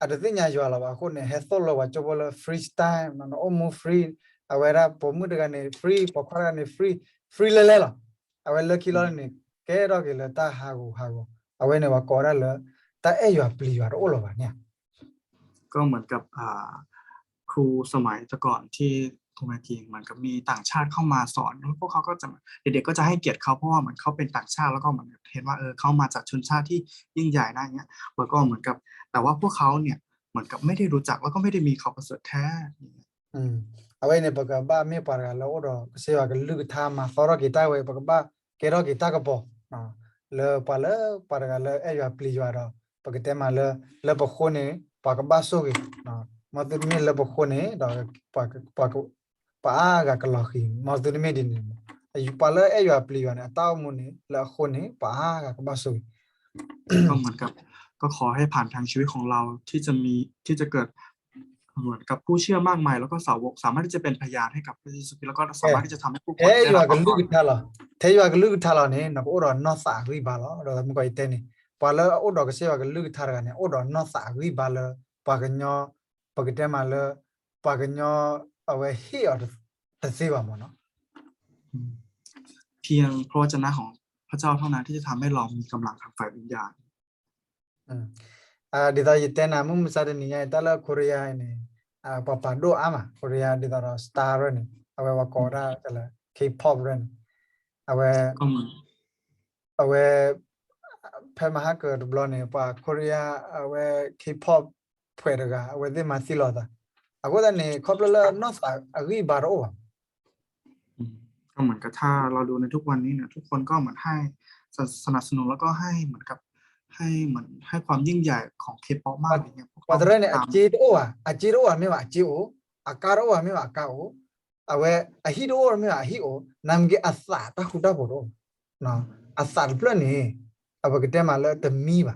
อะดะติญญาจวาลาวะคนเนี่ยเฮตโตโลวะจบลฟรีสไตล์เนาะโอมูฟรีเอาไว้ระปมุดกันเนี่ยฟรีปอคราเนี่ยฟรีเลล่ะเอาไว้เลคิลนี่แกรอกิลตาฮากูเอาไว้เนี่ยว่ากอระเลตาเออยู่ปลีอยู่โอลวะเนี่ย ก็เหมือนกับครูสมัยแต่ก่อนที่ทูมากีเหมือนกับมีต่างชาติเข้ามาสอนแล้วพวกเขาก็จะเด็กๆก็จะให้เกียรติเขาเพราะว่าเหมือนเขาเป็นต่างชาติแล้วก็เหมือนเห็นว่าเขามาจากชนชาติที่ยิ่งใหญ่นะอย่างเงี้ยแล้วก็เหมือนกับแต่ว่าพวกเขาเนี่ยเหมือนกับไม่ได้รู้จักแล้วก็ไม่ได้มีเขาประเสริฐแท้ เอาไว้ในปากกาบ้าไม่ปากกาแล้วเราเสียว่ากันลึกทามาฟอร์กิตาไว้ปากกาบ้าเกรอกิตากระปอเลยปาเลยปากกาเลยอยู่ปลีอยู่เราปากกาเตมาเลยปากคนนี้ปากกาบ้าสุกิมาตุนมีเลยปากคนนี้เราปากกาลอกิมาตุนมีดินอยู่ปาเลยอยู่ปลีอยู่เนี่ยต้ามุนี่เลยคนนี้ปากกาบ้าสุกิ ก็เหมือนกับก็ขอให้ผ่านทางชีวิตของเราที่จะเกิดเหมือนกับผู้เชื่อมากมายแล้วก็สาวกสามารถที่จะเป็นพยานให้กับพระเยซูคริสต์แล้วก็สามารถที่จะทำให้ผู้คน เฮ้ย ได้ อยู่ รับ กับ ความ ลู ร ก อด ท่าล่ะเทอยู่กับลูกท่าล่ะเนี่ยนับโอ้รอนนอสากีบาล่ะเราทำก็ไอเต้นี่พอแล้วโอ้ดอกเสียกับลูกท่ากันเนี่ยโอ้ดอนนอสากีบาล่ะปากกันยอปากกันเตมาล่ะปากกันยอเอาไว้เฮียแต่เสียว่ามันเนาะ เพียงพระวจนะของพระเจ้าเท่านั้นที่จะทำให้เรามีกำลังทางฝ่ายวิญญาณ di da yite na mu misade ni ya tala korea ni papa do ama korea di da star ni awe wa kora tala k-pop ren awe ก็เหมือน awe phe ma ha ko blo ni pa korea awe k-pop phwe da awe de ma si lo da ago da ni khop la no sa agi ba ro ก็เหมือนกับถ้าเราดูในทุกวันนี้เนี่ยทุกคนก็เหมือนให้สนับสนุนแล้วก็ให้เหมือนกับให้เหมือนให้ความยิ่งใหญ่ของเคป๊อปมากอย่างเงี้ยพวก pa เรา da ni ตาม aji ro me wa aji o akaro wa me wa akao awe ahi do me wa ahi o nam ge asa ta khu da bo ro no asa plo ni awe ke te ma la te mi ba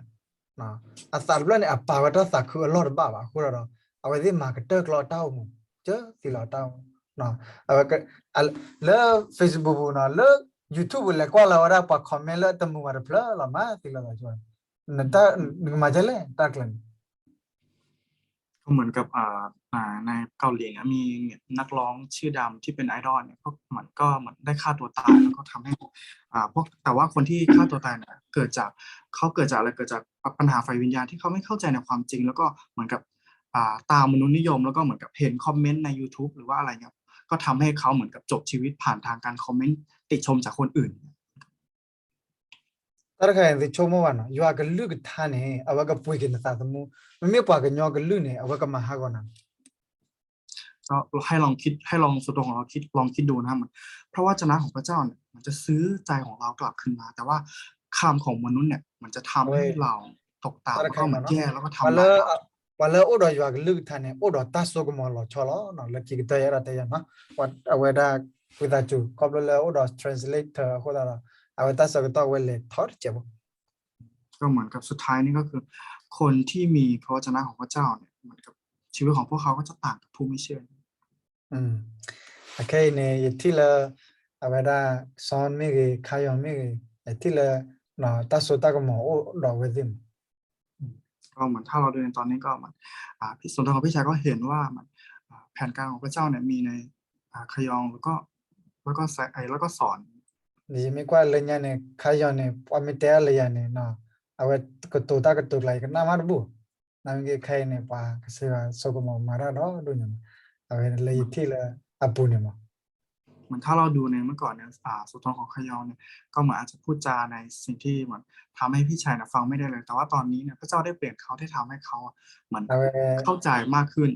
no asa plo ni apa wa ta sa khu a lot ba khu ro awe de ma ke te klo ta mo che si lo ta no awe ke le facebook no le youtube le kwa la wa pa comment le te mu ma plo la ma si lo da jo na ta ma jale ta klan ก็เหมือนกับในเกาหลีเนี่ยมีนักร้องชื่อดังที่เป็นไอดอลเนี่ยก็เหมือนได้ฆ่าตัวตายแล้วก็ทำให้พวกแต่ว่าคนที่ฆ่าตัวตายเนี่ยเกิดจากอะไรเกิดจากปัญหาไฟวิญญาณที่เขาไม่เข้าใจในความจริง แล้วก็เหมือนกับตามมนุษย์นิยมแล้วก็เหมือนกับเห็นคอมเมนต์ใน YouTube หรือว่าอะไรเงี้ยก็ทำให้เขาเหมือนกับจบชีวิตผ่านทางการคอมเมนต์ติชมจากคนอื่น ตระกันที่ชมว่านะอยู่กับลูกท่านเนี่ยเอาไว้กับปุยกินตาสมูไม่ปากกันยอกับลูกเนี่ยเอาไว้กับมาหากันนะ ก็ให้ลองส่วนตัวของเราลองคิดดูนะมันเพราะว่าวจนะของพระเจ้าเนี่ยมันจะซื้อใจของเรากลับคืนมา แต่ว่าคำของมนุษย์เนี่ยมันจะทำให้เราตกต่ำแล้วก็เหมือนแย่แล้วก็ทำ วัน ลา ละ ยเรา วันละโอ้ดอยู่กับลูกท่านเนี่ยโอ้ดตัดสุกมอลชอลเนาะแล้วคิดตัวยังไงแต่ยังนะวัดเอาไว้ได้คุยตาจูขอบเลยโอ้ด translator คนละเอาไว้ตัดสุกตัวเวลทอดเจ็บ ก็เหมือนกับสุดท้ายนี่ก็คือ คนที่มีพระวจนะของพระเจ้าเนี่ยเหมือนกับชีวิตของพวกเขาก็จะต่างกับผู้ไม่เชื่อ โอเคเนี่ยที่ละเอาไว้ได้สอนไม่กี่ขายไม่กี่ที่ละเนาะตัดสุดตากมอโอ้ดอกเวดิม ก็เหมือนถ้าเราดูในตอนนี้ก็มันพี่สนทนาของพี่ชายก็เห็นว่ามันแผนการของพระเจ้าเนี่ยมีในขยองแล้วก็ใส่แล้วก็สอน นี่ไม่กว่าเลยเนี่ยขายเนี่ยพอไม่เตะเลยเนี่ยเนาะเอาไว้ก็ตัวตาก็ตัวไหลกันน้ำมันบุน้ำเกี่ยขายเนี่ยป่าก็เสียสุกมอมาราดอดูเนี่ยเอาไว้เลยที่ละอับปุเนี่ยมั้ง เหมือนถ้าเราดูในเมื่อก่อนเนี่ยสุนทรของขยองเนี่ยก็เหมือนอาจจะพูดจาในสิ่งที่เหมือนทำให้พี่ชายฟังไม่ได้เลย แต่ว่าตอนนี้เนี่ยพระเจ้าได้เปลี่ยนเขาที่ทำให้เขาเหมือนเข้าใจมากขึ้น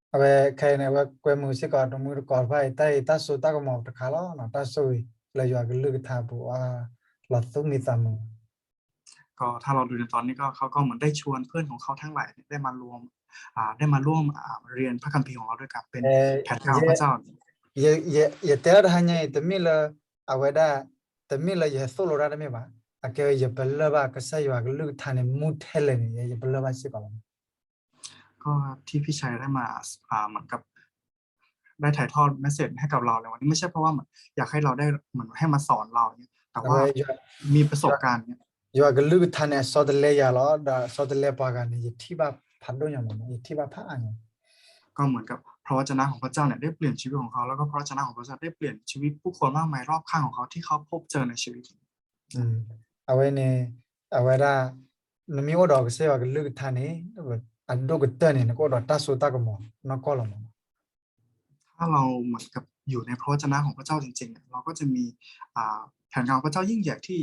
เอาไว้ใครเนี่ยว่าคุยมือสิก่อนมือกอดไปแต่ตัดสุดตากมอตะขาล้อเนาะตัดสุดเลยอยู่กับลูกท่าบัวหลอดตุ้มมีตามือ ก็ถ้าเราดูในตอนนี้ก็เขาก็เหมือนได้ชวนเพื่อนของเขาทั้งหลายได้มาร่วมเรียนพระคัมภีร์ของเราด้วยกันเป็นแผนการของพระเจ้า ya te ada hanya itu mila aweda te mila ya solo rada me ba ake ya bella ba ka sai wa lu thane mu thele ni ya bella ba si ba ก็ ก็ที่พี่ชัยได้มาเหมือนกับได้ถ่ายทอดเมสเสจให้กับเราในวันนี้ไม่ใช่เพราะว่าเหมือนอยากให้เราได้เหมือนให้มาสอนเราเนี่ยแต่ว่า Awe yo มีประสบการณ์เนี่ย yo aglu thane sodle ya lo da sodle pa ga ni thiba phando nya mo thiba pha anya ก็เหมือนกับพระวจนะของพระเจ้าเนี่ยได้เปลี่ยนชีวิตของเขาแล้วก็พระวจนะของพระเจ้าได้เปลี่ยนชีวิตผู้คนมากมายรอบข้างของเขาที่เขาพบเจอในชีวิต awe ne awe da nami o do se wa aglu thane ado ko tane ko do ta so ta ko mo no ko lo mo ถ้าเราเหมือนกับอยู่ในพระวจนะของพระเจ้าจริงๆเนี่ยเราก็จะมีแผนการของพระเจ้ายิ่งใหญ่ที่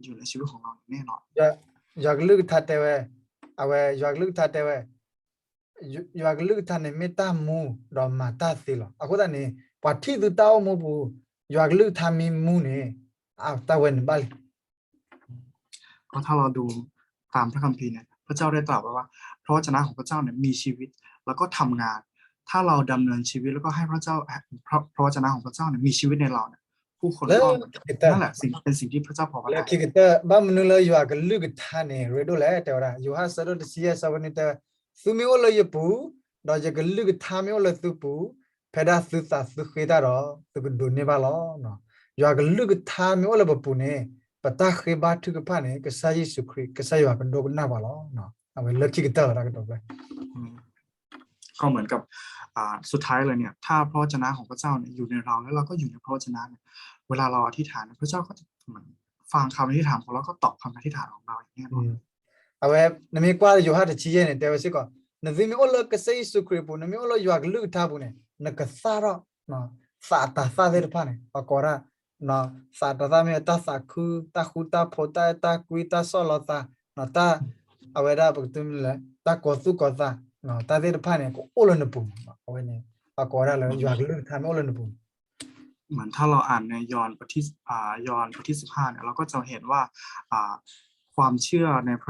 อยู่ในชีวิตของเราอย่างแน่นอน yo aglu thate we awe yo aglu thate we yo aglu thane meta mu do ma ta si lo akoda ne pathi du ta o mo bu yo aglu thami mu ne a ta wen bal ก็ถ้าเราดูตามพระคัมภีร์เนี่ยพระเจ้าได้ตรัสไว้ว่าพระวจนะของพระเจ้าเนี่ยมีชีวิตแล้วก็ทำงาน ถ้าเราดำเนินชีวิตแล้วก็ให้พระเจ้าพระวจนะของพระเจ้าเนี่ยมีชีวิตในเราเนี่ยผู้คนก็เหมือนกับนั่นแหละเป็นสิ่งที่พระเจ้าพอพระ le ทัย kikita ba munula yo aglu thane redo le te ora yo ha saro de sia sabanita sumi o lo yepu do je aglu thame o lo tu pu pheda su sa su khida ro tu du ne ba lo no yo aglu thame o lo pu ne pata khe ba thu ka pha ne ka sa yi su khri ka sa yo ka do na ba lo no awe le kikita ra ka do le ก็เหมือนกับสุดท้ายเลยเนี่ยถ้าพระวจนะของพระเจ้าเนี่ยอยู่ในเราแล้วเราก็อยู่ในพระวจนะเนี่ยเวลาเราอธิษฐานพระเจ้าก็จะเหมือนฟังคำอธิษฐานของเราก็ตอบคำอธิษฐานของเราอย่างแน่นอน awe nami kwa yo ha de chi ye ne te we si ko na zimi o lo ka sa yi su khri pu nami o lo yo aglu tha pu ne na ka sa ro no sa ta sa de pha ne akora no sa ta me ta sa khu ta pho ta kui ta so lo ta no ta awe da bu tu le ta ko su ko ta no ta de pha ne ko o lo ne pu awe ne akora le yo aglu tha me o lo ne pu เหมือนถ้าเราอ่านในยอห์นบทที่15เนี่ยเราก็จะเห็นว่าความเชื่อในพ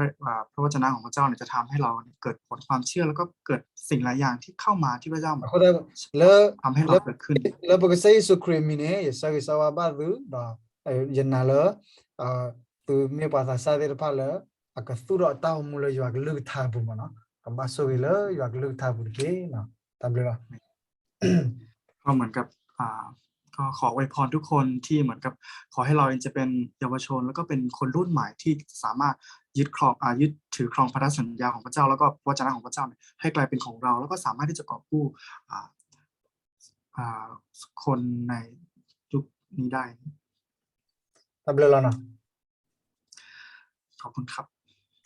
ระวจนะของพระเจ้าเนี่ยจะทำให้เราเกิดผลความเชื่อแล้วก็เกิดสิ่งหลายอย่างที่เข้ามาที่พระเจ้า akora le ทำให้เราเกิดขึ้น le bu ka sa yi su khri mi ne ye sa ki sa wa ba du do yen na le tu me pa sa de pha le aka su ro ta mu le yo aglu tha pu mo no ka ba so le yo aglu tha pu ke no ta ble ba ก็เหมือนกับก็ขออวยพรทุกคนที่เหมือนกับขอให้เราเองจะเป็นเยาวชนแล้วก็เป็นคนรุ่นใหม่ที่สามารถยึดถือครองพันธสัญญาของพระเจ้าแล้วก็พระวจนะของพระเจ้าเนี่ยให้กลายเป็นของเราแล้วก็สามารถที่จะกอบกู้คนในยุคนี้ได้ ta ble la no ขอบคุณครับ